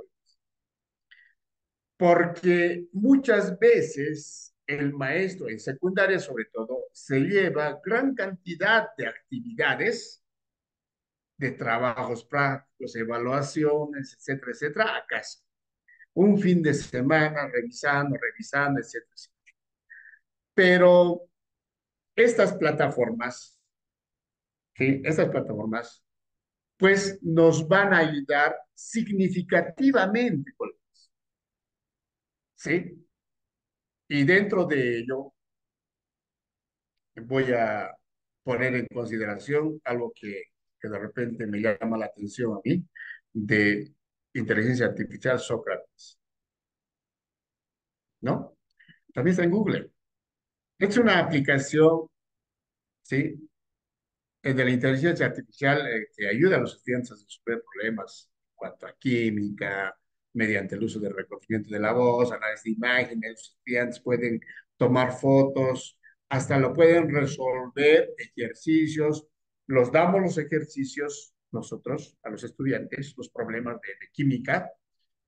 Porque muchas veces el maestro en secundaria, sobre todo, se lleva gran cantidad de actividades, de trabajos prácticos, evaluaciones, etcétera, etcétera, a casa. Un fin de semana revisando, etcétera, etcétera. Pero estas plataformas, ¿sí? Estas plataformas, pues nos van a ayudar significativamente, colegas. ¿sí? Y dentro de ello voy a poner en consideración algo que de repente me llama la atención a mí, de inteligencia artificial Sócrates, ¿no? También está en Google. Es una aplicación, ¿sí? De la inteligencia artificial que ayuda a los estudiantes a resolver problemas en cuanto a química, mediante el uso del reconocimiento de la voz, análisis de imágenes, los estudiantes pueden tomar fotos, hasta lo pueden resolver ejercicios, los damos los ejercicios nosotros a los estudiantes, los problemas de química,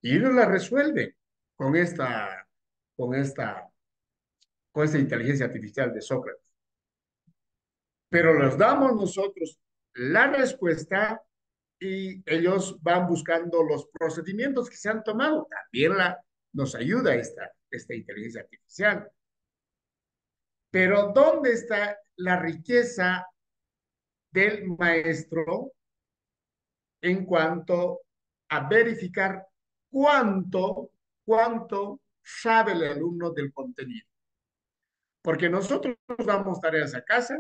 y ellos la resuelven con esta, con esta, con esta inteligencia artificial de Sócrates. Pero los damos nosotros la respuesta y ellos van buscando los procedimientos que se han tomado. También nos ayuda esta inteligencia artificial. Pero ¿dónde está la riqueza del maestro en cuanto a verificar cuánto sabe el alumno del contenido? Porque nosotros damos tareas a casa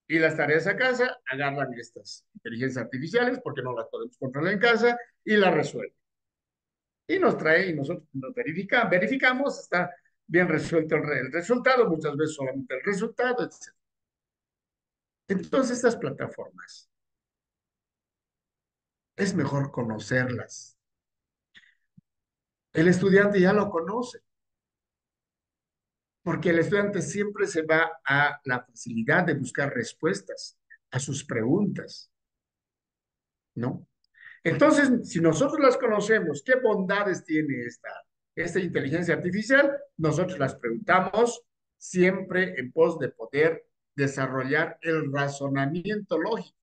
y las tareas a casa agarran estas inteligencias artificiales porque no las podemos controlar en casa y las resuelven. Y nos trae y nosotros nos verificamos, está bien resuelto el resultado, muchas veces solamente el resultado, etc. Entonces, estas plataformas es mejor conocerlas. El estudiante ya lo conoce, porque el estudiante siempre se va a la facilidad de buscar respuestas a sus preguntas, ¿no? Entonces, si nosotros las conocemos, ¿qué bondades tiene esta inteligencia artificial? Nosotros las preguntamos siempre en pos de poder desarrollar el razonamiento lógico,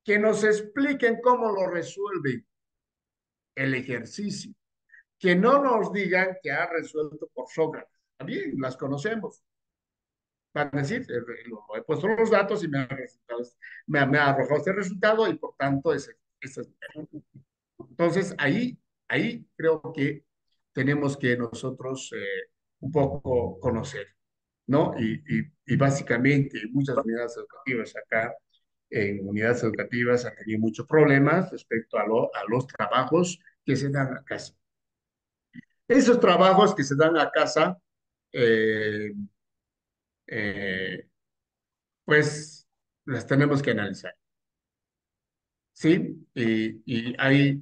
que nos expliquen cómo lo resuelven el ejercicio, que no nos digan que ha resuelto por Sócrates. También las conocemos. Van a decir, he puesto los datos y me ha arrojado este resultado y por tanto ese es. Entonces, ahí creo que tenemos que nosotros un poco conocer, ¿no? Y básicamente muchas unidades educativas acá, en unidades educativas han tenido muchos problemas respecto a los trabajos que se dan a casa. Esos trabajos que se dan a casa, eh, eh, pues las tenemos que analizar, ¿sí? Y hay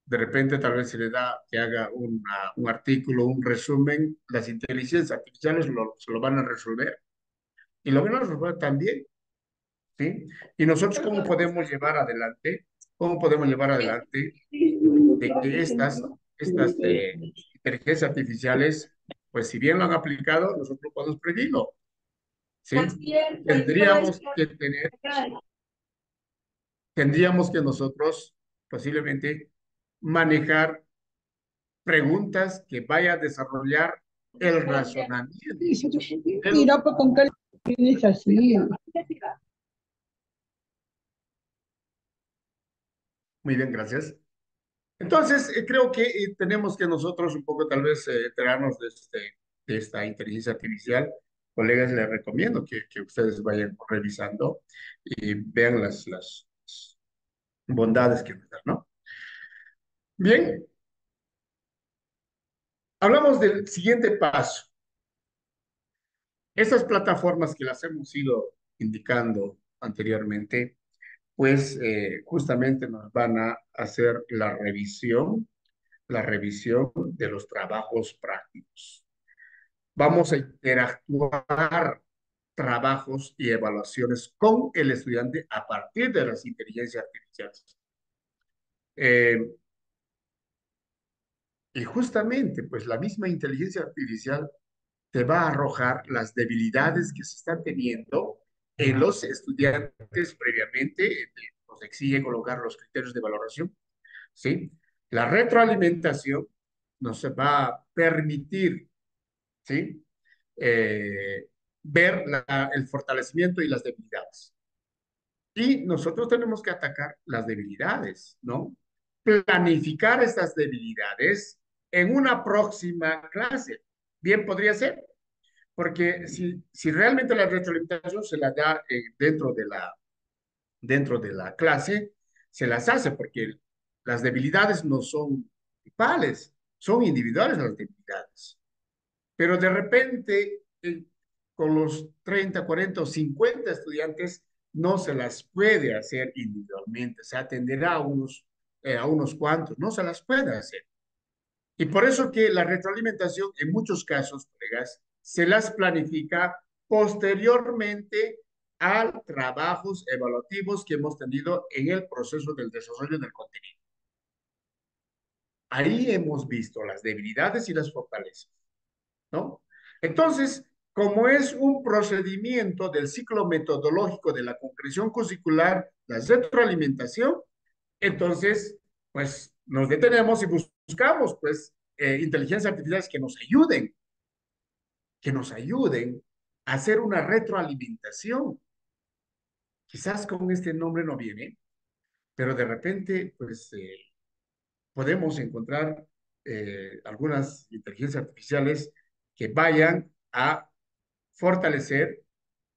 de repente tal vez se le da que haga un artículo, un resumen, las inteligencias artificiales se lo van a resolver y lo van a resolver también, ¿sí? Y nosotros, ¿cómo podemos llevar adelante de que estas inteligencias artificiales, pues si bien lo han aplicado, nosotros podemos prevenirlo, ¿sí? Tendríamos que tener, tendríamos que nosotros posiblemente manejar preguntas que vaya a desarrollar el razonamiento. Mira, pues con qué tienes así. Muy bien, gracias. Entonces, creo que tenemos que nosotros un poco tal vez enterarnos de esta inteligencia artificial. Colegas, les recomiendo que ustedes vayan revisando y vean las bondades que nos dan, ¿no? Bien, hablamos del siguiente paso. Estas plataformas que las hemos ido indicando anteriormente, pues justamente nos van a hacer la revisión de los trabajos prácticos. Vamos a interactuar trabajos y evaluaciones con el estudiante a partir de las inteligencias artificiales. Eh, y justamente, pues la misma inteligencia artificial te va a arrojar las debilidades que se están teniendo en los estudiantes previamente, nos exige colocar los criterios de valoración, ¿sí? La retroalimentación nos va a permitir, ¿sí? Eh, ver el fortalecimiento y las debilidades. Y nosotros tenemos que atacar las debilidades, ¿no? Planificar estas debilidades en una próxima clase. Bien podría ser, porque si realmente la retroalimentación se la da dentro de la clase, se las hace, porque las debilidades no son grupales, son individuales las debilidades. Pero de repente, con los 30, 40 o 50 estudiantes, no se las puede hacer individualmente, se atenderá a unos cuantos, no se las puede hacer. Y por eso que la retroalimentación, en muchos casos, colegas, se las planifica posteriormente a trabajos evaluativos que hemos tenido en el proceso del desarrollo del contenido. Ahí hemos visto las debilidades y las fortalezas, ¿no? Entonces, como es un procedimiento del ciclo metodológico de la concreción curricular, la retroalimentación, entonces, pues nos detenemos y buscamos, pues, inteligencias artificiales que nos ayuden a hacer una retroalimentación. Quizás con este nombre no viene, pero de repente, pues, podemos encontrar algunas inteligencias artificiales que vayan a fortalecer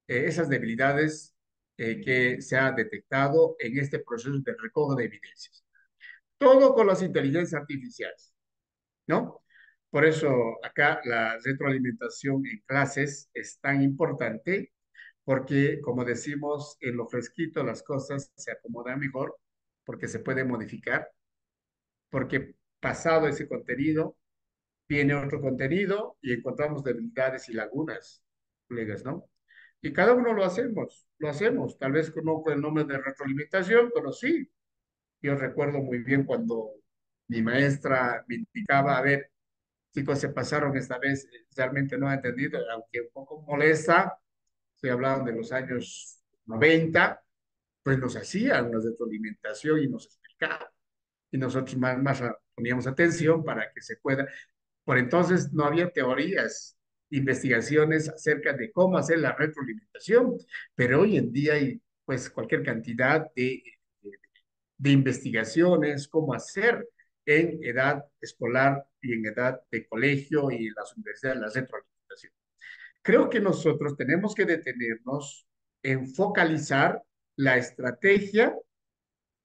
esas debilidades que se ha detectado en este proceso de recojo de evidencias. Todo con las inteligencias artificiales, ¿no? Por eso acá la retroalimentación en clases es tan importante porque, como decimos, en lo fresquito las cosas se acomodan mejor porque se puede modificar, porque pasado ese contenido viene otro contenido y encontramos debilidades y lagunas, colegas, ¿no? Y cada uno lo hacemos, tal vez no con el nombre de retroalimentación, pero sí. Yo recuerdo muy bien cuando mi maestra me indicaba, a ver, chicos, se pasaron esta vez, realmente no he entendido, aunque un poco molesta, estoy hablando de los años 90, pues nos hacían una retroalimentación y nos explicaban. Y nosotros más poníamos atención para que se pueda. Por entonces no había teorías, investigaciones acerca de cómo hacer la retroalimentación, pero hoy en día hay pues cualquier cantidad de investigaciones, cómo hacer en edad escolar y en edad de colegio y en las universidades la retroalimentación. Creo que nosotros tenemos que detenernos en focalizar la estrategia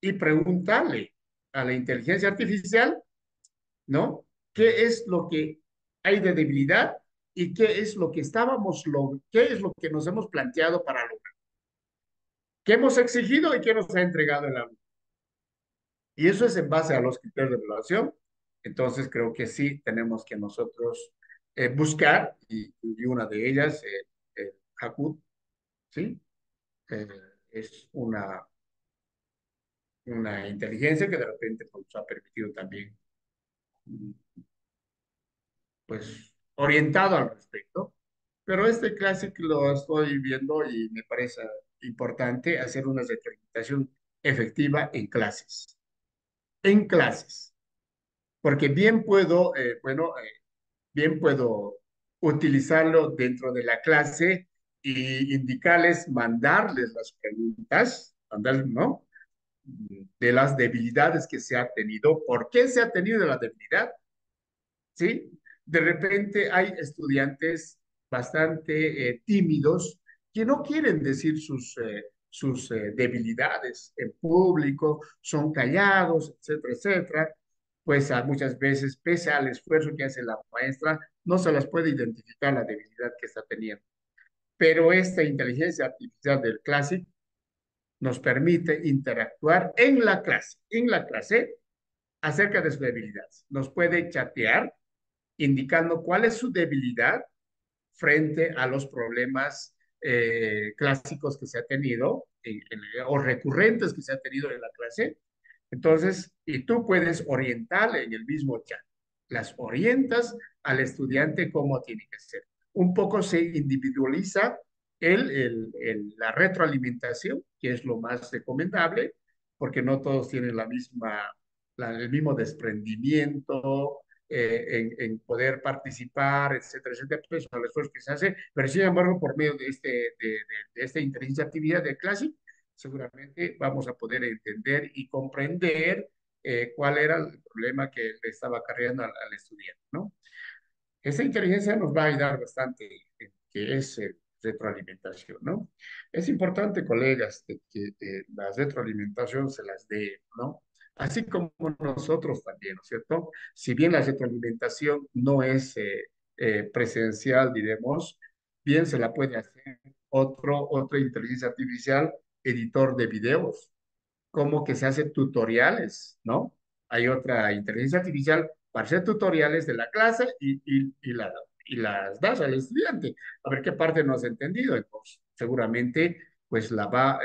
y preguntarle a la inteligencia artificial, ¿no? ¿Qué es lo que hay de debilidad y qué es lo que qué es lo que nos hemos planteado para lograr? ¿Qué hemos exigido y qué nos ha entregado el alumno? Y eso es en base a los criterios de evaluación. Entonces, creo que sí tenemos que nosotros buscar, y una de ellas, Hakud, ¿sí? Eh, es una inteligencia que de repente pues, nos ha permitido también, pues, orientado al respecto. Pero este clásico lo estoy viendo y me parece importante hacer una retroalimentación efectiva en clases. En clases. Porque bien puedo utilizarlo dentro de la clase y indicarles, mandarles las preguntas, ¿no? De las debilidades que se ha tenido, por qué se ha tenido la debilidad, ¿sí? De repente hay estudiantes bastante tímidos que no quieren decir sus debilidades en público, son callados, etcétera, etcétera. Pues muchas veces, pese al esfuerzo que hace la maestra, no se las puede identificar la debilidad que está teniendo. Pero esta inteligencia artificial del Classic nos permite interactuar en la clase acerca de sus debilidades. Nos puede chatear indicando cuál es su debilidad frente a los problemas clásicos que se ha tenido o recurrentes que se ha tenido en la clase. Entonces, y tú puedes orientarle en el mismo chat. Las orientas al estudiante cómo tiene que ser. Un poco se individualiza la retroalimentación, que es lo más recomendable, porque no todos tienen el mismo desprendimiento, en poder participar, etcétera, etcétera, pues, el esfuerzo que se hace, pero sin embargo, por medio de esta inteligencia actividad de clase, seguramente vamos a poder entender y comprender cuál era el problema que le estaba acarreando al estudiante, ¿no? Esa inteligencia nos va a ayudar bastante, que es retroalimentación, ¿no? Es importante, colegas, de que la retroalimentación se las dé, ¿no? Así como nosotros también, ¿no es cierto? Si bien la retroalimentación no es presencial, diremos, bien se la puede hacer otra inteligencia artificial, editor de videos, como que se hacen tutoriales, ¿no? Hay otra inteligencia artificial para hacer tutoriales de la clase y las das al estudiante, a ver qué parte no has entendido. Entonces, seguramente, pues la va a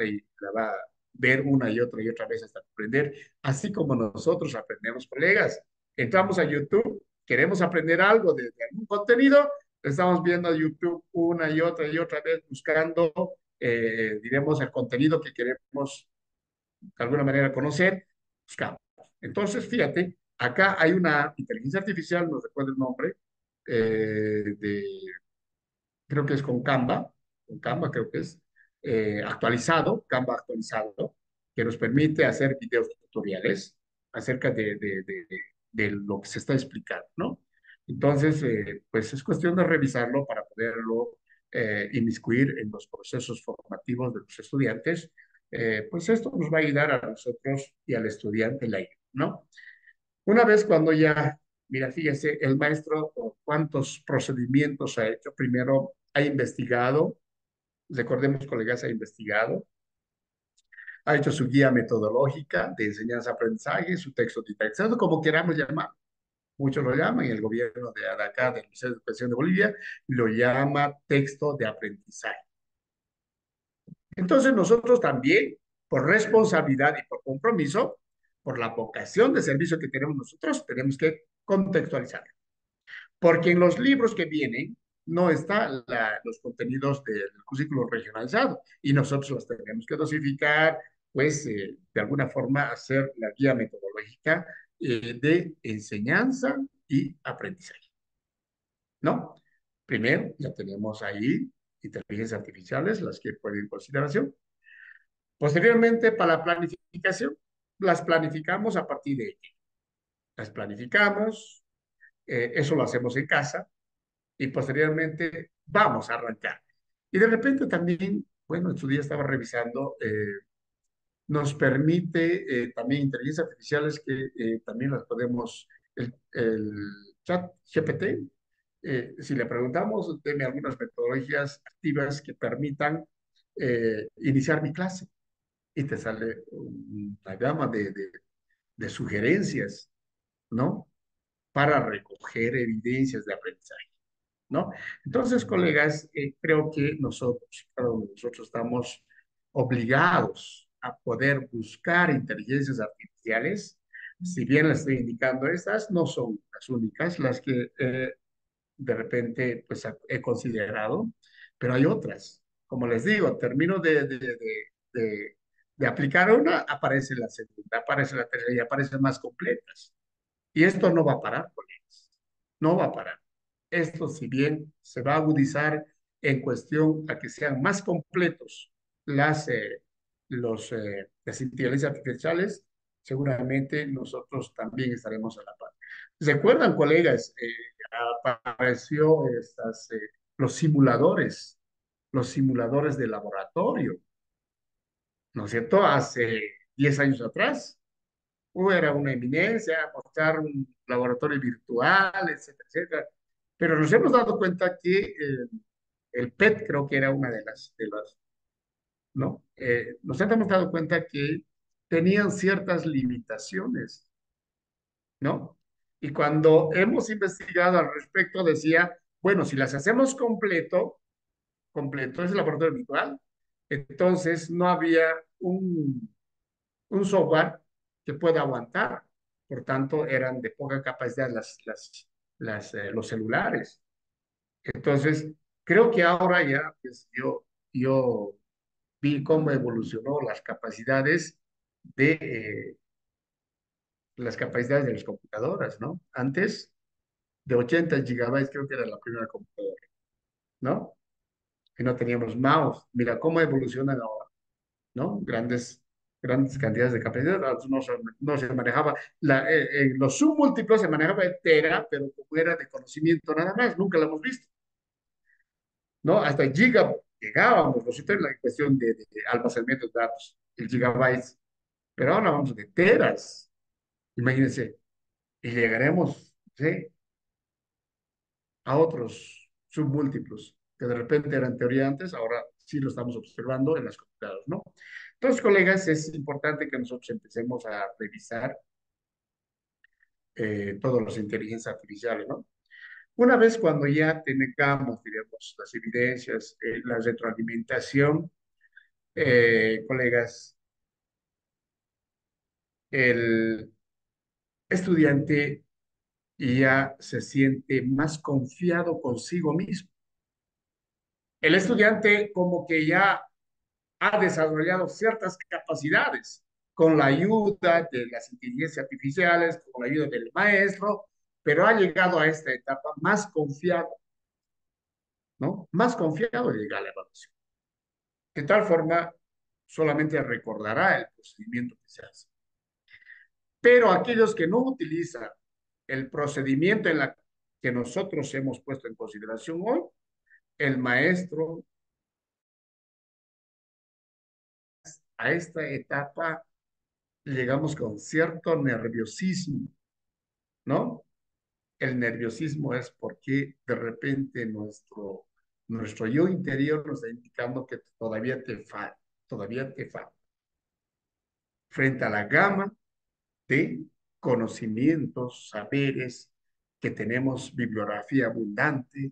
ver una y otra vez hasta aprender, así como nosotros aprendemos, colegas. Entramos a YouTube, queremos aprender algo de algún contenido, estamos viendo a YouTube una y otra vez buscando, diremos, el contenido que queremos de alguna manera conocer, buscamos. Entonces, fíjate, acá hay una inteligencia artificial, no recuerdo el nombre, de, creo que es con Canva creo que es, actualizado, Canva actualizado, que nos permite hacer videos tutoriales acerca de lo que se está explicando, ¿no? Entonces, pues es cuestión de revisarlo para poderlo inmiscuir en los procesos formativos de los estudiantes. Pues esto nos va a ayudar a nosotros y al estudiante la ayuda, ¿no? Una vez cuando ya, mira, fíjese, el maestro cuántos procedimientos ha hecho. Primero ha investigado, recordemos, colegas, ha investigado, ha hecho su guía metodológica de enseñanza-aprendizaje, su texto didactizado, como queramos llamar. Muchos lo llaman, y el gobierno de acá, del Ministerio de Educación de Bolivia, lo llama texto de aprendizaje. Entonces nosotros también, por responsabilidad y por compromiso, por la vocación de servicio que tenemos nosotros, tenemos que contextualizar. Porque en los libros que vienen no están los contenidos del currículo regionalizado y nosotros los tenemos que dosificar, pues de alguna forma hacer la guía metodológica de enseñanza y aprendizaje, ¿no? Primero, ya tenemos ahí inteligencias artificiales, las que pueden en consideración. Posteriormente, para la planificación, las planificamos a partir de qué. Las planificamos, eso lo hacemos en casa, y posteriormente vamos a arrancar. Y de repente también, bueno, en su día estaba revisando, nos permite también inteligencias artificiales que también las podemos, el chat GPT, si le preguntamos, deme algunas metodologías activas que permitan iniciar mi clase y te sale una gama de sugerencias, ¿no? Para recoger evidencias de aprendizaje. ¿No? Entonces, colegas, creo que nosotros estamos obligados a poder buscar inteligencias artificiales. Si bien les estoy indicando, estas no son las únicas, las que de repente pues he considerado, pero hay otras. Como les digo, termino de, de aplicar una, aparece la segunda, aparece la tercera y aparecen más completas. Y esto no va a parar, colegas. No va a parar. Esto, si bien se va a agudizar en cuestión a que sean más completos las, las inteligencias artificiales, seguramente nosotros también estaremos a la par. ¿Recuerdan, colegas? Apareció los simuladores de laboratorio, ¿no es cierto? Hace 10 años atrás era una eminencia, mostrar un laboratorio virtual, etcétera, etcétera. Pero nos hemos dado cuenta que el PET creo que era una de las, ¿no? Nos hemos dado cuenta que tenían ciertas limitaciones, ¿no? Y cuando hemos investigado al respecto decía, bueno, si las hacemos completo es el laboratorio virtual, entonces no había un software que pueda aguantar. Por tanto, eran de poca capacidad los celulares. Entonces, creo que ahora ya, pues, yo vi cómo evolucionó las capacidades de las computadoras, ¿no? Antes, de 80 gigabytes creo que era la primera computadora, ¿no? Que no teníamos mouse. Mira cómo evolucionan ahora, ¿no? Grandes. grandes cantidades de capacidad, no se manejaba, los submúltiplos se manejaba en tera, pero como era de conocimiento nada más, nunca lo hemos visto, ¿no? Hasta giga llegábamos, nosotros en la cuestión de almacenamiento de datos, el gigabytes, pero ahora vamos de teras, imagínense, y llegaremos, ¿sí? A otros submúltiplos que de repente eran teoría antes, ahora sí lo estamos observando en las computadoras, ¿no? Entonces, colegas, es importante que nosotros empecemos a revisar todas las inteligencias artificiales, ¿no? Una vez cuando ya tengamos, digamos, las evidencias, la retroalimentación, colegas, el estudiante ya se siente más confiado consigo mismo. El estudiante como que ya ha desarrollado ciertas capacidades con la ayuda de las inteligencias artificiales, con la ayuda del maestro, pero ha llegado a esta etapa más confiado, ¿no? Más confiado llega a la evaluación. De tal forma, solamente recordará el procedimiento que se hace. Pero aquellos que no utilizan el procedimiento en la que nosotros hemos puesto en consideración hoy, el maestro a esta etapa llegamos con cierto nerviosismo, ¿no? El nerviosismo es porque de repente nuestro yo interior nos está indicando que todavía te falta, frente a la gama de conocimientos, saberes, que tenemos bibliografía abundante,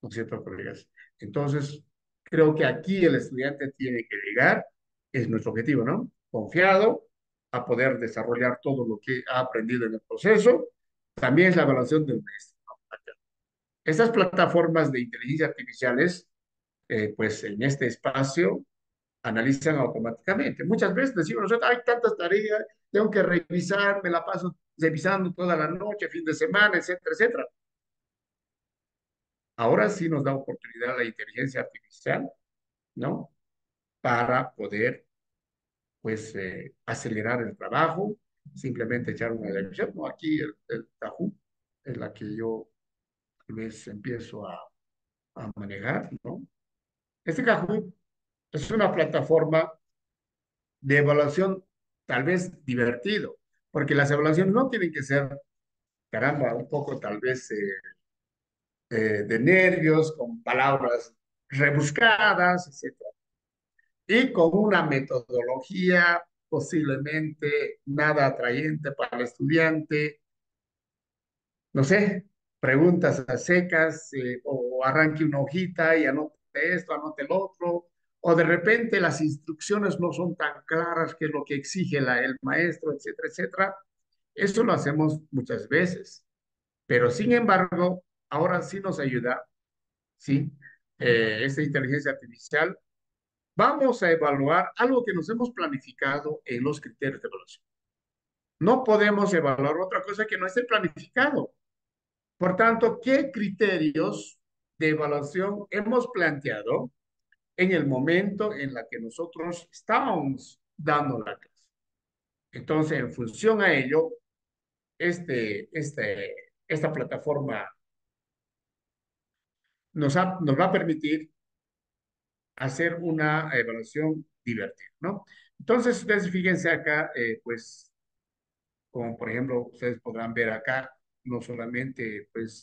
¿no es cierto, colegas? Entonces, creo que aquí el estudiante tiene que llegar, es nuestro objetivo, ¿no? Confiado a poder desarrollar todo lo que ha aprendido en el proceso. También es la evaluación del maestro, ¿no? Estas plataformas de inteligencia artificiales, pues en este espacio analizan automáticamente. Muchas veces decimos nosotros, hay tantas tareas, tengo que revisar, me la paso revisando toda la noche, fin de semana, etcétera, etcétera. Ahora sí nos da oportunidad la inteligencia artificial, ¿no? Para poder, pues, acelerar el trabajo, simplemente echar una lección, ¿no? Aquí el Tajú es la que yo tal vez empiezo a manejar, ¿no? Este Kahoot es una plataforma de evaluación tal vez divertido, porque las evaluaciones no tienen que ser, caramba, un poco tal vez de nervios, con palabras rebuscadas, etcétera. Y con una metodología posiblemente nada atrayente para el estudiante, no sé, preguntas a secas, o arranque una hojita y anote esto, anote el otro, o de repente las instrucciones no son tan claras, que es lo que exige el maestro, etcétera, etcétera. Eso lo hacemos muchas veces, pero sin embargo, ahora sí nos ayuda, ¿sí? Esta inteligencia artificial. Vamos a evaluar algo que nos hemos planificado en los criterios de evaluación. No podemos evaluar otra cosa que no esté planificado. Por tanto, ¿qué criterios de evaluación hemos planteado en el momento en la que nosotros estábamos dando la clase? Entonces, en función a ello, esta plataforma nos va a permitir hacer una evaluación divertida, ¿no? Entonces, ustedes fíjense acá, pues, como por ejemplo, ustedes podrán ver acá, no solamente pues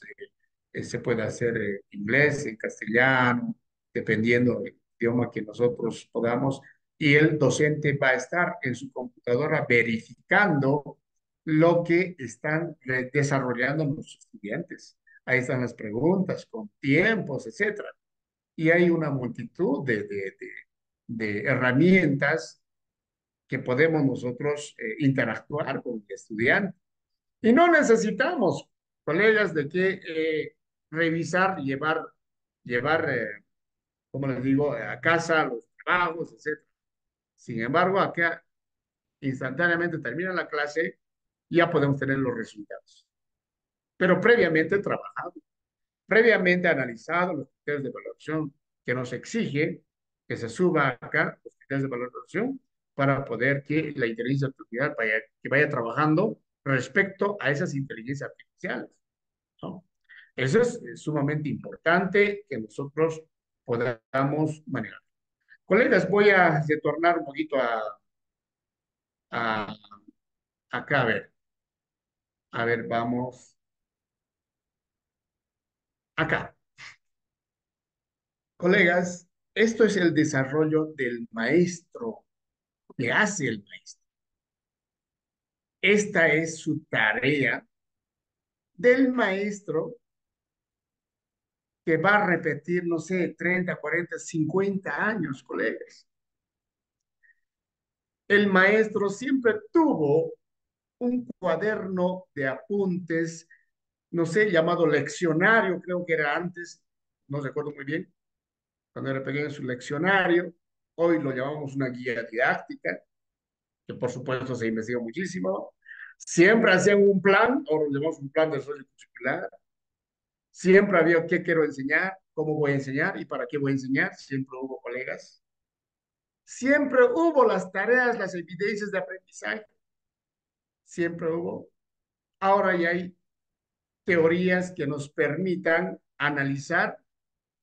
se puede hacer inglés, en castellano, dependiendo del idioma que nosotros podamos, y el docente va a estar en su computadora verificando lo que están desarrollando nuestros estudiantes. Ahí están las preguntas con tiempos, etcétera. Y hay una multitud de herramientas que podemos nosotros interactuar con el estudiante. Y no necesitamos, colegas, de que revisar, llevar como les digo, a casa los trabajos, etc. Sin embargo, acá instantáneamente termina la clase y ya podemos tener los resultados. Pero previamente trabajado, previamente analizado los criterios de evaluación que nos exige que se suba acá los criterios de evaluación para poder que la inteligencia artificial vaya trabajando respecto a esas inteligencias artificiales, ¿no? Eso es sumamente importante que nosotros podamos manejar. Colegas, voy a retornar un poquito a acá, a ver, vamos acá. Colegas, esto es el desarrollo del maestro, que hace el maestro. Esta es su tarea del maestro que va a repetir, no sé, 30, 40, 50 años, colegas. El maestro siempre tuvo un cuaderno de apuntes, no sé, llamado leccionario, creo que era antes, no recuerdo muy bien, cuando era pequeño su leccionario. Hoy lo llamamos una guía didáctica, que por supuesto se investiga muchísimo. Siempre hacían un plan, ahora lo llamamos un plan de desarrollo curricular. Siempre había qué quiero enseñar, cómo voy a enseñar y para qué voy a enseñar. Siempre hubo colegas. Siempre hubo las tareas, las evidencias de aprendizaje. Siempre hubo. Ahora ya hay teorías que nos permitan analizar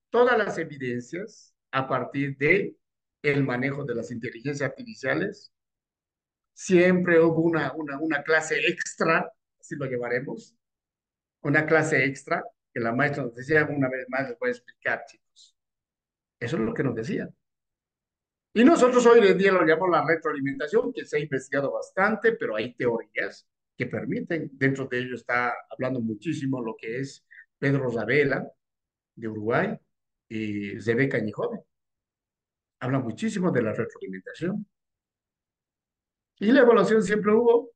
todas las evidencias a partir de el manejo de las inteligencias artificiales. Siempre hubo una clase extra, así lo llevaremos, una clase extra que la maestra nos decía, una vez más les voy a explicar, chicos. Eso es lo que nos decía. Y nosotros hoy en día lo llamamos la retroalimentación, que se ha investigado bastante, pero hay teorías que permiten, dentro de ello está hablando muchísimo lo que es Pedro Ravela, de Uruguay, y Rebeca Ñijove. Habla muchísimo de la retroalimentación. Y la evaluación siempre hubo,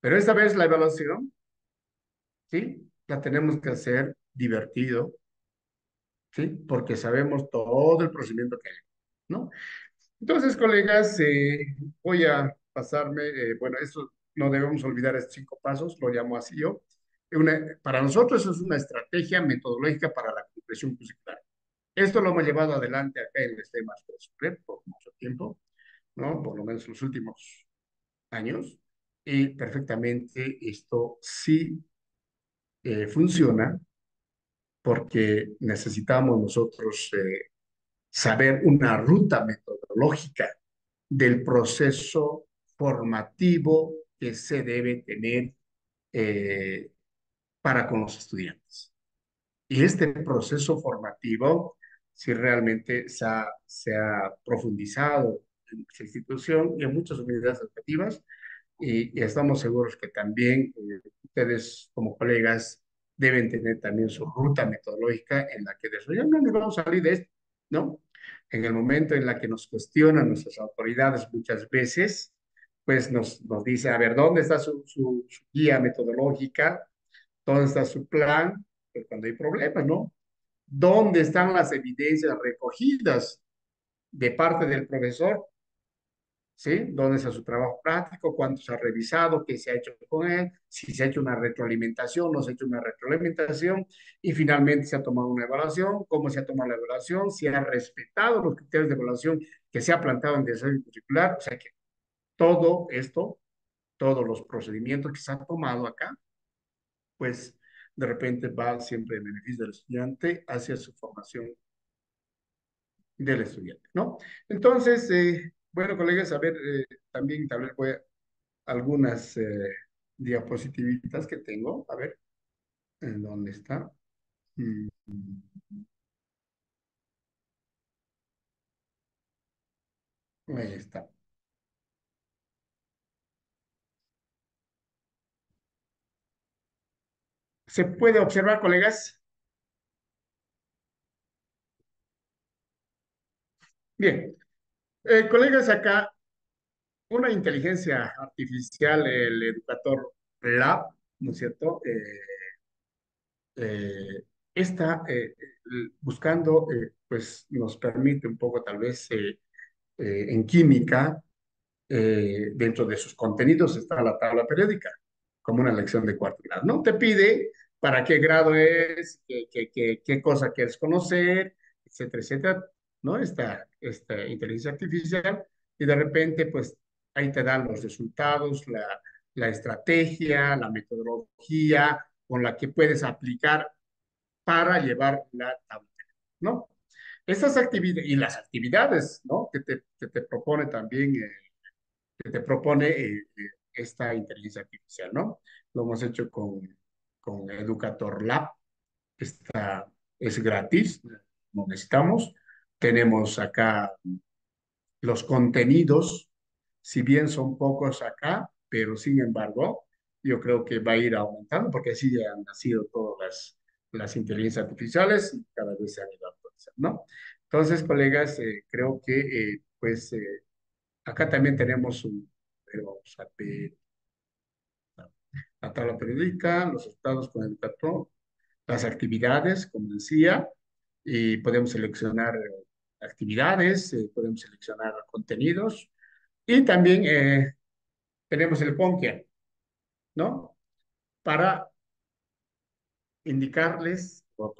pero esta vez la evaluación, ¿sí? La tenemos que hacer divertido, ¿sí? Porque sabemos todo el procedimiento que hay, ¿no? Entonces, colegas, voy a pasarme, bueno, esto no debemos olvidar estos 5 pasos, lo llamo así yo. Para nosotros es una estrategia metodológica para la comprensión curricular. Esto lo hemos llevado adelante acá en el tema por mucho tiempo, ¿no? Por lo menos los últimos años. Y perfectamente esto sí funciona porque necesitamos nosotros saber una ruta metodológica del proceso formativo que se debe tener eh, para con los estudiantes. Y este proceso formativo, si realmente se ha profundizado en nuestra institución y en muchas unidades educativas, y estamos seguros que también ustedes como colegas deben tener también su ruta metodológica en la que desarrollan, no nos vamos a salir de esto, ¿no? En el momento en la que nos cuestionan nuestras autoridades muchas veces, pues nos dice, a ver, ¿dónde está su guía metodológica? ¿Dónde está su plan? Pues cuando hay problemas, ¿no? ¿Dónde están las evidencias recogidas de parte del profesor? ¿Sí? ¿Dónde está su trabajo práctico? ¿Cuánto se ha revisado? ¿Qué se ha hecho con él? Si se ha hecho una retroalimentación, no se ha hecho una retroalimentación. Y finalmente se ha tomado una evaluación. ¿Cómo se ha tomado la evaluación? ¿Si ha respetado los criterios de evaluación que se ha planteado en el desarrollo curricular? O sea que todo esto, todos los procedimientos que se han tomado acá, pues de repente va siempre en beneficio del estudiante hacia su formación del estudiante, ¿no? Entonces, bueno, colegas, a ver, también tal vez voy a algunas diapositivitas que tengo. A ver, ¿en dónde está? Mm, ahí está. ¿Se puede observar, colegas? Bien. Colegas, acá una inteligencia artificial, el Educator Lab, ¿no es cierto? Está buscando, pues nos permite un poco tal vez en química, dentro de sus contenidos está la tabla periódica, como una lección de cuarto grado. No te pide para qué grado es, qué cosa quieres conocer, etcétera, etcétera. ¿No? Esta inteligencia artificial y de repente, pues ahí te dan los resultados, la estrategia, la metodología con la que puedes aplicar para llevar la tabla, ¿no? Estas actividades y las actividades, ¿no? Que te propone también, que te propone esta inteligencia artificial, ¿no? Lo hemos hecho con Educator Lab, esta es gratis, no necesitamos. Tenemos acá los contenidos, si bien son pocos acá, pero sin embargo, yo creo que va a ir aumentando porque así han nacido todas las inteligencias artificiales y cada vez se han ido actualizando, ¿no? Entonces, colegas, creo que pues acá también tenemos vamos a ver, la tabla periódica, los estados con el patrón, las actividades, como decía, y podemos seleccionar actividades, podemos seleccionar contenidos y también tenemos el Ponkia, ¿no? Para indicarles, o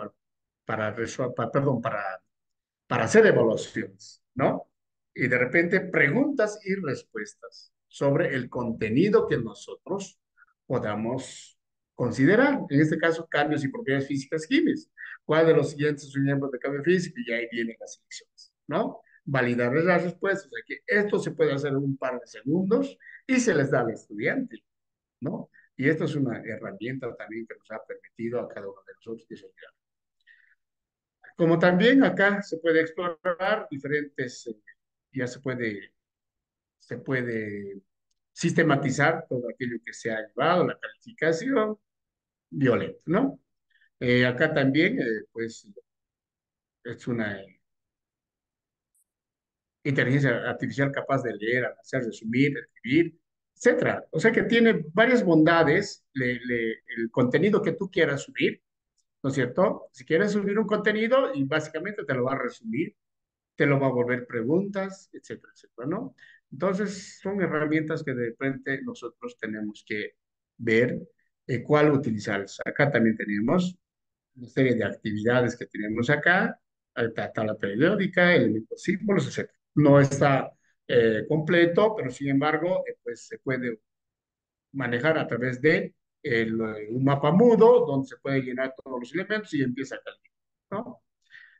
perdón, para hacer evaluaciones, ¿no? Y de repente preguntas y respuestas sobre el contenido que nosotros podamos considerar. En este caso, cambios y propiedades físicas químicas. ¿Cuál de los siguientes es un ejemplo de cambio físico? Y ahí vienen las selecciones, ¿no? Validarles las respuestas. O sea que esto se puede hacer en un par de segundos y se les da al estudiante, ¿no? Y esto es una herramienta también que nos ha permitido a cada uno de nosotros desarrollar. Como también acá se puede explorar diferentes, ya se puede sistematizar todo aquello que se ha llevado, la calificación violenta, ¿no? Acá también, pues, es una inteligencia artificial capaz de leer, hacer, resumir, escribir, etcétera. O sea que tiene varias bondades, el contenido que tú quieras subir, ¿no es cierto? Si quieres subir un contenido y básicamente te lo va a resumir, te lo va a volver preguntas, etcétera, etcétera, ¿no? Entonces, son herramientas que de frente nosotros tenemos que ver cuál utilizar. Acá también tenemos una serie de actividades que tenemos acá, la tabla periódica, elementos, símbolos, etcétera. No está completo, pero sin embargo, pues se puede manejar a través de un mapa mudo donde se puede llenar todos los elementos y empieza a calificar, ¿no?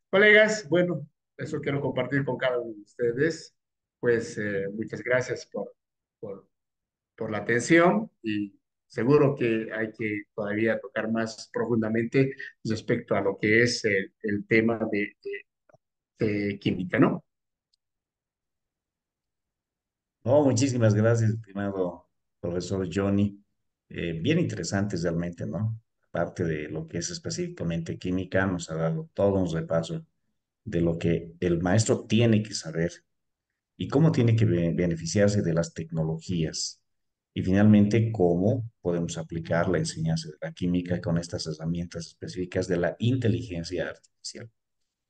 Colegas, bueno, eso quiero compartir con cada uno de ustedes. Pues muchas gracias por, por la atención y seguro que hay que todavía tocar más profundamente respecto a lo que es el tema de química, ¿no? Oh, muchísimas gracias, estimado profesor Johnny. Bien interesantes realmente, ¿no? Parte de lo que es específicamente química, nos ha dado todo un repaso de lo que el maestro tiene que saber y cómo tiene que beneficiarse de las tecnologías. Y finalmente, cómo podemos aplicar la enseñanza de la química con estas herramientas específicas de la inteligencia artificial.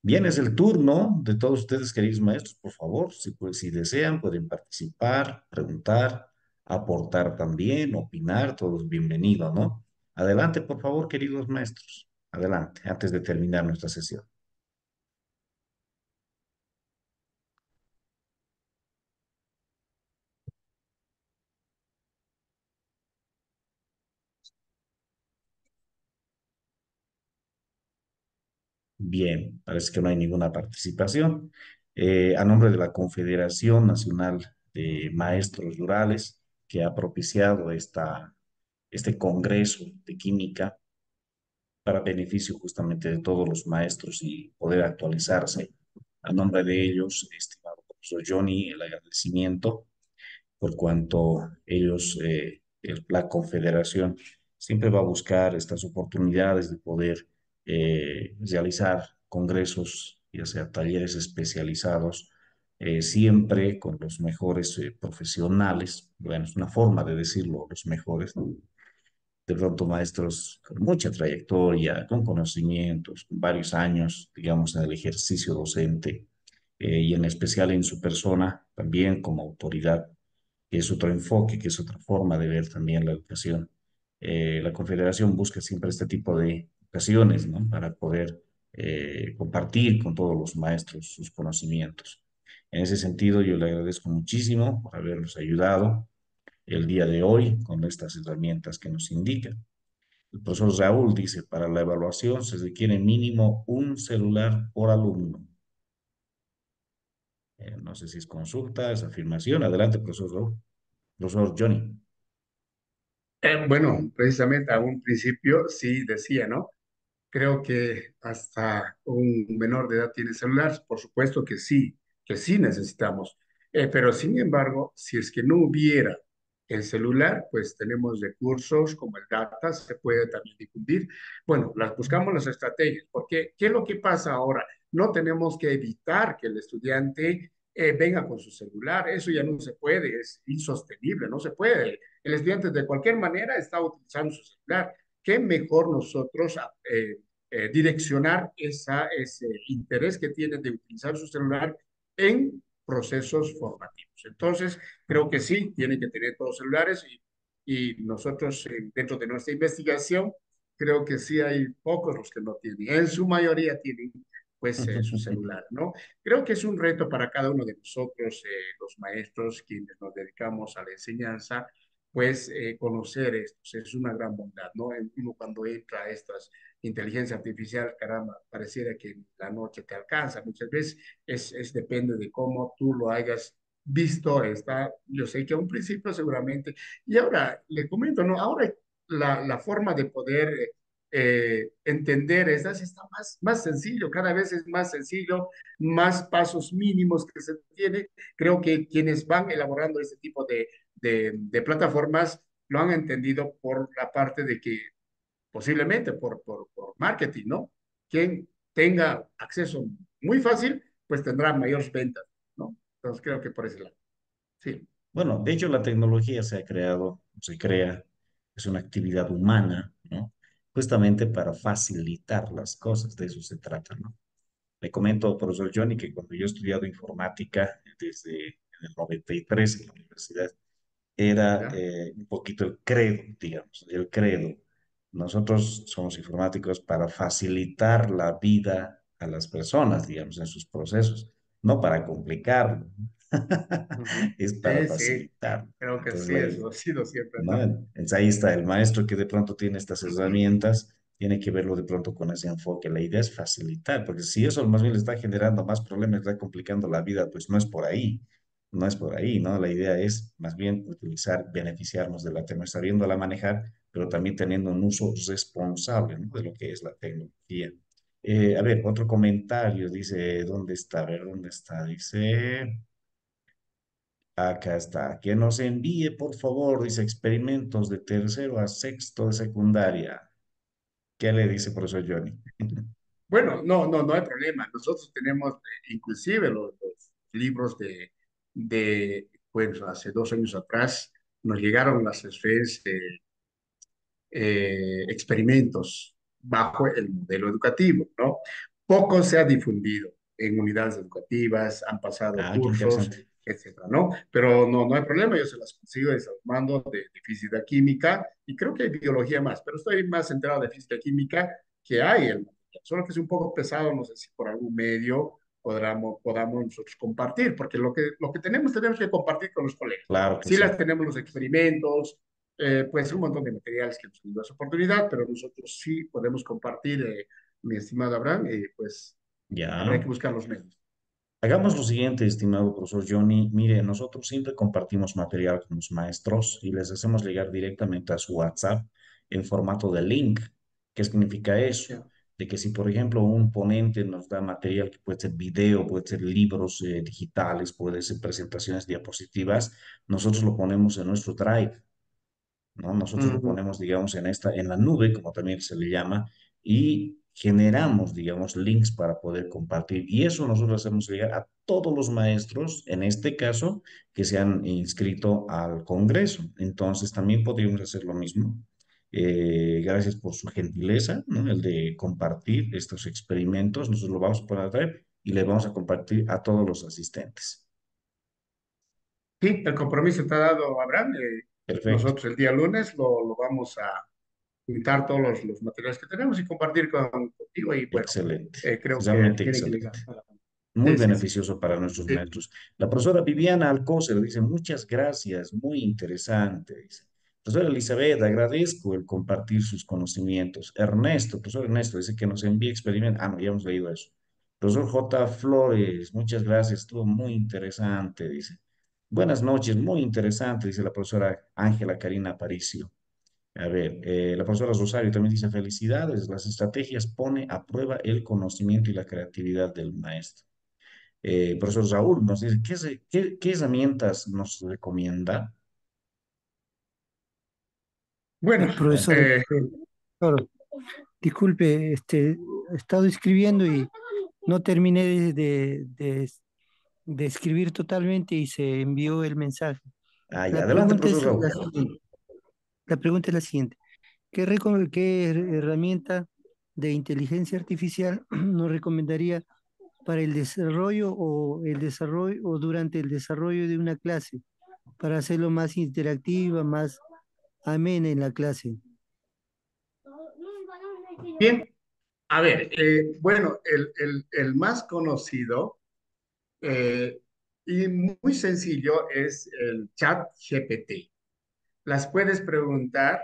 Bien, es el turno de todos ustedes, queridos maestros. Por favor, si desean, pueden participar, preguntar, aportar también, opinar, todos bienvenidos, ¿no? Adelante, por favor, queridos maestros. Adelante, antes de terminar nuestra sesión. Bien, parece que no hay ninguna participación. A nombre de la Confederación Nacional de Maestros Rurales, que ha propiciado este Congreso de Química para beneficio justamente de todos los maestros y poder actualizarse. A nombre de ellos, estimado profesor Johnny, el agradecimiento por cuanto ellos, la Confederación, siempre va a buscar estas oportunidades de poder realizar congresos, ya sea talleres especializados, siempre con los mejores profesionales, bueno, es una forma de decirlo, los mejores, ¿no? De pronto maestros con mucha trayectoria, con conocimientos, con varios años, digamos, en el ejercicio docente y en especial en su persona, también como autoridad, que es otro enfoque, que es otra forma de ver también la educación. La Confederación busca siempre este tipo de ocasiones, ¿no? Para poder compartir con todos los maestros sus conocimientos. En ese sentido, yo le agradezco muchísimo por habernos ayudado el día de hoy con estas herramientas que nos indican. El profesor Raúl dice, para la evaluación se requiere mínimo un celular por alumno. No sé si es consulta, es afirmación. Adelante, profesor Raúl. Profesor Johnny. Bueno, precisamente a un principio sí decía, ¿no? Creo que hasta un menor de edad tiene celular. Por supuesto que sí necesitamos. Pero sin embargo, si es que no hubiera el celular, pues tenemos recursos como el data, se puede también difundir. Bueno, buscamos las estrategias, porque ¿qué es lo que pasa ahora? No tenemos que evitar que el estudiante venga con su celular. Eso ya no se puede, es insostenible, no se puede. El estudiante de cualquier manera está utilizando su celular. ¿Qué mejor nosotros direccionar ese interés que tienen de utilizar su celular en procesos formativos? Entonces, creo que sí, tienen que tener todos celulares y nosotros dentro de nuestra investigación, creo que sí hay pocos los que no tienen. En su mayoría tienen pues su celular, ¿no? Creo que es un reto para cada uno de nosotros, los maestros, quienes nos dedicamos a la enseñanza, pues conocer esto es una gran bondad, ¿no? Uno cuando entra a estas inteligencia artificial, caramba, pareciera que la noche te alcanza. Muchas veces depende de cómo tú lo hayas visto. Yo sé que a un principio seguramente, y ahora le comento, ¿no? Ahora la forma de poder entender estas está más sencillo, cada vez es más sencillo, más pasos mínimos que se tiene. Creo que quienes van elaborando este tipo de plataformas lo han entendido por la parte de que posiblemente por marketing, ¿no? Quien tenga acceso muy fácil, pues tendrá mayores ventas, ¿no? Entonces creo que por ese lado. Sí, Bueno, de hecho la tecnología se ha creado, se crea, es una actividad humana, ¿no? Justamente para facilitar las cosas, de eso se trata, ¿no? Le comento, profesor Johnny, que cuando yo he estudiado informática desde el 93 en la universidad, era ¿ya? un poquito el credo, digamos, el credo. Nosotros somos informáticos para facilitar la vida a las personas, digamos, en sus procesos, no para complicarlo. Ujú. Es para Sí, sí, facilitar. creo que Entonces, sí, eso ha sido siempre, ¿no? ¿no? Entonces, ahí está el maestro que de pronto tiene estas herramientas, tiene que verlo de pronto con ese enfoque. La idea es facilitar, porque si eso más bien le está generando más problemas, está complicando la vida, pues no es por ahí, no es por ahí, ¿no? La idea es más bien utilizar, beneficiarnos de la tecnología, sabiéndola manejar, pero también teniendo un uso responsable, ¿no? De lo que es la tecnología. A ver, otro comentario, dice, ¿dónde está? A ver, ¿dónde está? Dice... Acá está. Que nos envíe, por favor, dice experimentos de tercero a sexto de secundaria. ¿Qué le dice profesor Johnny? Bueno, no hay problema. Nosotros tenemos inclusive los libros bueno, hace 2 años atrás nos llegaron las esferas experimentos bajo el modelo educativo, ¿no? Poco se ha difundido en unidades educativas, han pasado Ah, qué cursos, interesante. etcétera, ¿no? Pero no hay problema, yo se las consigo y se las mando de física química y creo que hay biología más, pero estoy más centrado de física química que hay el material, solo que es un poco pesado, no sé si por algún medio podamos nosotros compartir, porque lo que tenemos que compartir con los colegas. Claro que Sí las sí. tenemos los experimentos, pues un montón de materiales que nos han dado esa oportunidad, pero nosotros sí podemos compartir, mi estimado Abraham, pues habrá Ya. que buscar los medios. Hagamos lo siguiente, estimado profesor Johnny. Mire, nosotros siempre compartimos material con los maestros y les hacemos llegar directamente a su WhatsApp en formato de link. ¿Qué significa eso? Ya. De que si, por ejemplo, un ponente nos da material que puede ser video, puede ser libros digitales, puede ser presentaciones diapositivas, nosotros lo ponemos en nuestro Drive. ¿No? Nosotros lo Ujú. ponemos, digamos, en la nube, como también se le llama, y generamos, digamos, links para poder compartir. Y eso nosotros hacemos llegar a todos los maestros, en este caso, que se han inscrito al Congreso. Entonces, también podríamos hacer lo mismo. Gracias por su gentileza, ¿no? El de compartir estos experimentos. Nosotros lo vamos a poner a traer y le vamos a compartir a todos los asistentes. Sí, el compromiso está dado, Abraham. Perfecto, Nosotros el día lunes lo vamos a juntar todos los materiales que tenemos y compartir contigo y bueno, excelente, creo que realmente tiene que excelente. llegar a la mano. muy Sí, sí, sí. beneficioso para nuestros Sí. maestros. La profesora Viviana Alcócer dice, muchas gracias, muy interesante, dice. Profesora Elizabeth, agradezco el compartir sus conocimientos. Ernesto, profesor Ernesto, dice que nos envía experimentos. Ah, no, ya hemos leído eso. Profesor J. Flores, muchas gracias, estuvo muy interesante, dice. Buenas noches, muy interesante, dice la profesora Ángela Karina Aparicio. A ver, la profesora Rosario también dice, felicidades, las estrategias pone a prueba el conocimiento y la creatividad del maestro. Profesor Raúl nos dice, ¿qué herramientas nos recomienda? Bueno, Profesor, claro, disculpe, he estado escribiendo y no terminé de escribir totalmente y se envió el mensaje. La Adelante, pregunta profesor es la Raúl. siguiente. La pregunta es la siguiente. ¿Qué herramienta de inteligencia artificial nos recomendaría para el desarrollo o durante el desarrollo de una clase para hacerlo más interactiva, más amena en la clase? bien, a ver, bueno, el más conocido y muy sencillo es el chat GPT. Las puedes preguntar,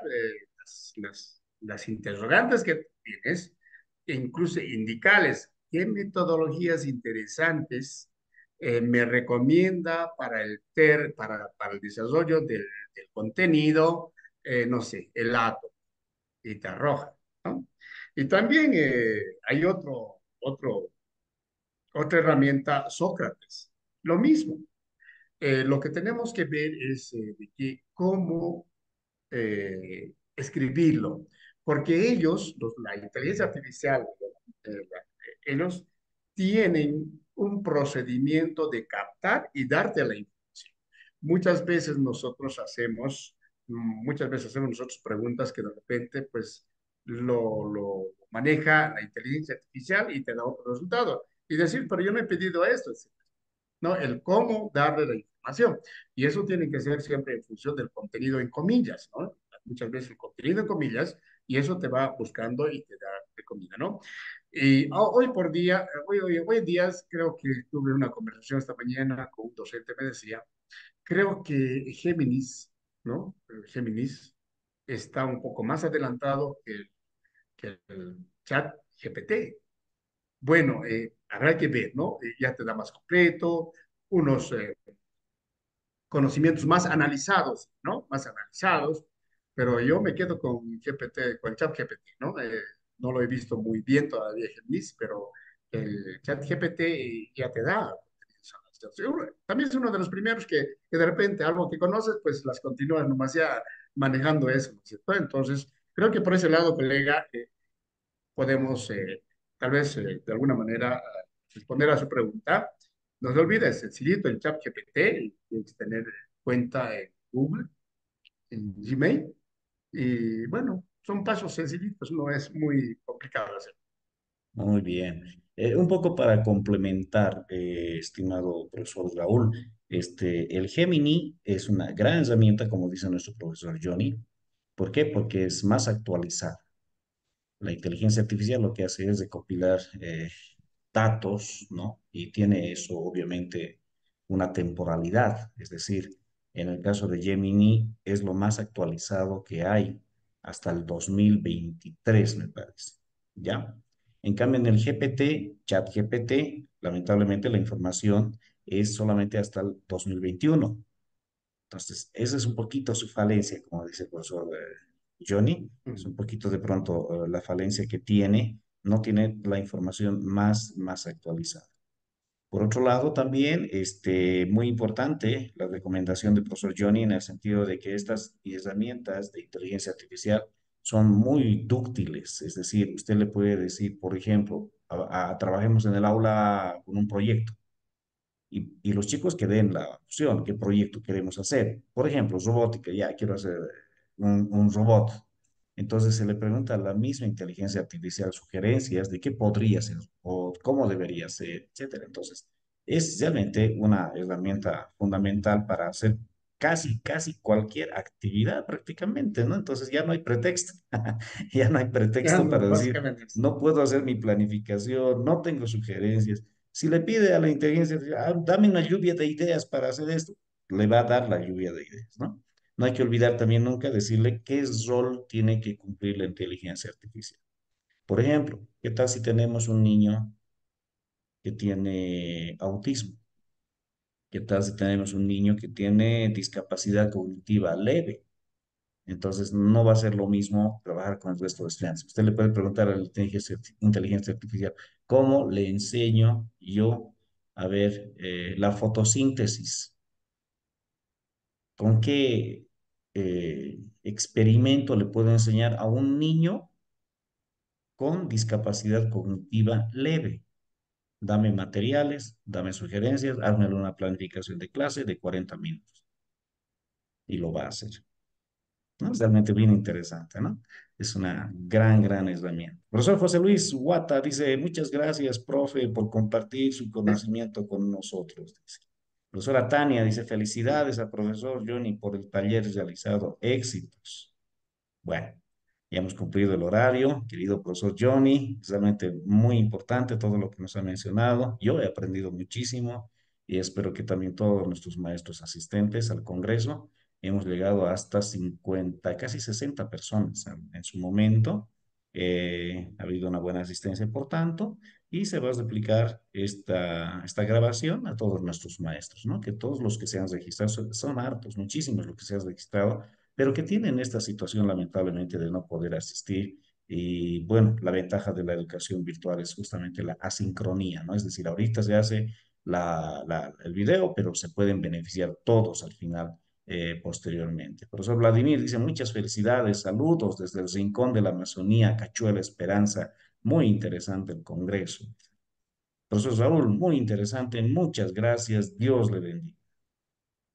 las interrogantes que tienes, e incluso indicarles qué metodologías interesantes me recomienda para el desarrollo del contenido, no sé, el átomo y te arroja, ¿no? Y también hay otra herramienta, Sócrates. Lo mismo. Lo que tenemos que ver es de que cómo escribirlo, porque la inteligencia artificial, ellos tienen un procedimiento de captar y darte la información. Muchas veces hacemos nosotros preguntas que de repente, pues, lo maneja la inteligencia artificial y te da otro resultado. Y decir, pero yo no he pedido esto, ¿no? El cómo darle la información. Y eso tiene que ser siempre en función del contenido en comillas, ¿no? Muchas veces el contenido en comillas, y eso te va buscando y te da de comida, ¿no? Y hoy en día creo que tuve una conversación esta mañana con un docente, me decía, creo que Géminis, ¿no? Géminis está un poco más adelantado que el chat GPT. Bueno, habrá que ver, ¿no? Ya te da más completo, unos conocimientos más analizados, ¿no? Más analizados, pero yo me quedo con GPT, con el chat GPT, ¿no? No lo he visto muy bien todavía, Géminis, pero el chat GPT ya te da. También es uno de los primeros que de repente algo que conoces, pues las continúas nomás ya manejando eso, ¿no es cierto? Entonces, creo que por ese lado, colega, podemos tal vez de alguna manera responder a su pregunta. No se olvide, es sencillito el chat GPT, tienes que tener cuenta en Google, en Gmail, y bueno, son pasos sencillitos, no es muy complicado de hacer. Muy bien. Un poco para complementar, estimado profesor Raúl, el Gemini es una gran herramienta, como dice nuestro profesor Johnny. ¿Por qué? Porque es más actualizada. La inteligencia artificial lo que hace es recopilar datos, ¿no? Y tiene eso, obviamente, una temporalidad. Es decir, en el caso de Gemini es lo más actualizado que hay hasta el 2023, me parece. ¿Ya? En cambio, en el GPT, chat GPT, lamentablemente la información es solamente hasta el 2021. Entonces, esa es un poquito su falencia, como dice el profesor Johnny, es un poquito de pronto la falencia que tiene, no tiene la información más actualizada. Por otro lado, también, muy importante la recomendación del profesor Johnny en el sentido de que estas herramientas de inteligencia artificial son muy dúctiles, es decir, usted le puede decir, por ejemplo, trabajemos en el aula con un proyecto y los chicos que den la opción, qué proyecto queremos hacer. Por ejemplo, robótica, ya quiero hacer un robot. Entonces se le pregunta a la misma inteligencia artificial sugerencias de qué podría ser o cómo debería ser, etcétera. Entonces, es realmente una herramienta fundamental para hacer casi cualquier actividad prácticamente, ¿no? Entonces ya no hay pretexto, ya no hay Ya, pretexto no, para decir, básicamente es. no puedo hacer mi planificación, no tengo sugerencias. Si le pide a la inteligencia artificial, "Ah, dame una lluvia de ideas para hacer esto", le va a dar la lluvia de ideas, ¿no? No hay que olvidar también nunca decirle qué rol tiene que cumplir la inteligencia artificial. Por ejemplo, ¿qué tal si tenemos un niño que tiene autismo? ¿Qué tal si tenemos un niño que tiene discapacidad cognitiva leve? Entonces, no va a ser lo mismo trabajar con el resto de estudiantes. Usted le puede preguntar a la inteligencia artificial, ¿cómo le enseño yo a ver la fotosíntesis? ¿Con qué experimento le puedo enseñar a un niño con discapacidad cognitiva leve? Dame materiales, dame sugerencias, hazme una planificación de clase de 40 minutos y lo va a hacer, ¿no? Es realmente bien interesante, ¿no? Es una gran herramienta. Profesor José Luis Guata dice, muchas gracias, profe, por compartir su conocimiento con nosotros. Dice. Profesora Tania dice, felicidades al profesor Johnny por el taller realizado. Éxitos. Bueno, ya hemos cumplido el horario, querido profesor Johnny, es realmente muy importante todo lo que nos ha mencionado. Yo he aprendido muchísimo y espero que también todos nuestros maestros asistentes al Congreso. Hemos llegado hasta 50, casi 60 personas en su momento. Ha habido una buena asistencia, por tanto, y se va a replicar esta grabación a todos nuestros maestros, ¿no? Que todos los que se han registrado, son hartos, muchísimos los que se han registrado, pero que tienen esta situación lamentablemente de no poder asistir. Y bueno, la ventaja de la educación virtual es justamente la asincronía, ¿no? Es decir, ahorita se hace el video, pero se pueden beneficiar todos al final, posteriormente. Profesor Vladimir dice, muchas felicidades, saludos desde el rincón de la Amazonía, Cachuela, Esperanza, muy interesante el Congreso. Profesor Raúl, muy interesante, muchas gracias, Dios le bendiga.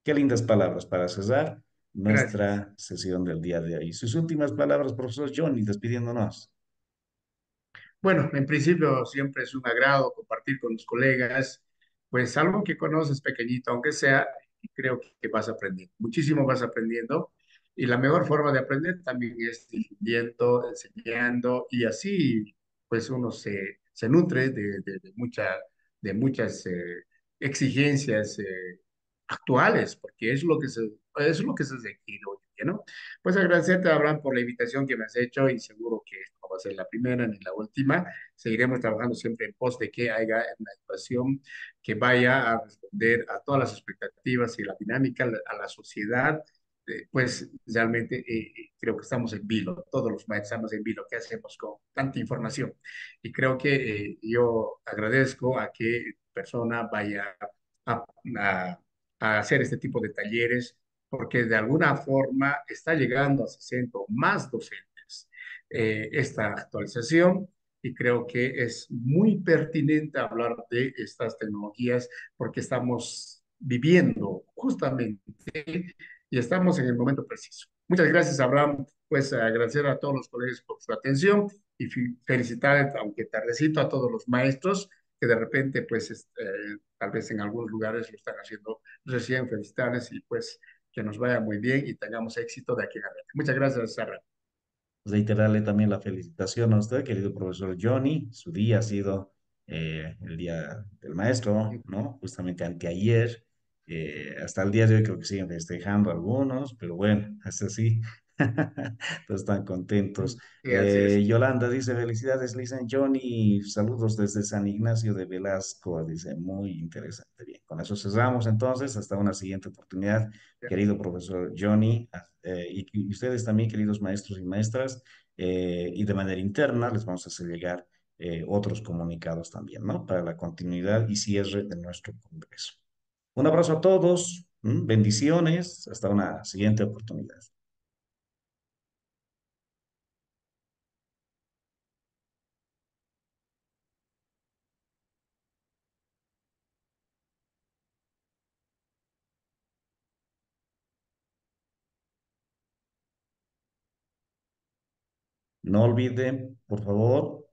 Qué lindas palabras para cerrar Gracias. nuestra sesión del día de hoy. Sus últimas palabras, profesor Johnny, despidiéndonos. Bueno, en principio siempre es un agrado compartir con los colegas, pues algo que conoces pequeñito, aunque sea, y creo que vas aprendiendo. Muchísimo vas aprendiendo y la mejor forma de aprender también es difundiendo, enseñando y así pues uno se nutre de muchas exigencias actuales, porque es lo que se requiere hoy en día, ¿no? Pues agradecerte, Abraham, por la invitación que me has hecho y seguro que esta no va a ser la primera ni la última. Seguiremos trabajando siempre en pos de que haya una educación que vaya a responder a todas las expectativas y la dinámica a la sociedad. Pues realmente creo que estamos en vilo, todos los maestros estamos en vilo. ¿Qué hacemos con tanta información? Y creo que yo agradezco a que persona vaya a, a a hacer este tipo de talleres porque de alguna forma está llegando a 60 o más docentes esta actualización y creo que es muy pertinente hablar de estas tecnologías porque estamos viviendo justamente y estamos en el momento preciso. Muchas gracias, Abraham. Pues agradecer a todos los colegas por su atención y felicitar, aunque tardecito, a todos los maestros que de repente, pues, tal vez en algunos lugares lo están haciendo recién. Felicitarles y pues que nos vaya muy bien y tengamos éxito de aquí en adelante. Muchas gracias, Sara. Reiterarle también la felicitación a usted, querido profesor Johnny. Su día ha sido el día del maestro, ¿no? Justamente anteayer. Hasta el día de hoy creo que siguen festejando algunos, pero bueno, es así. Todos están contentos. Sí, así es. Yolanda dice, felicidades, Lisa y Johnny. Saludos desde San Ignacio de Velasco. Dice, muy interesante. Bien, con eso cerramos entonces. Hasta una siguiente oportunidad, querido profesor Johnny. Y ustedes también, queridos maestros y maestras, y de manera interna les vamos a hacer llegar otros comunicados también, ¿no? Para la continuidad y cierre de nuestro congreso. Un abrazo a todos, bendiciones, hasta una siguiente oportunidad. No olviden, por favor,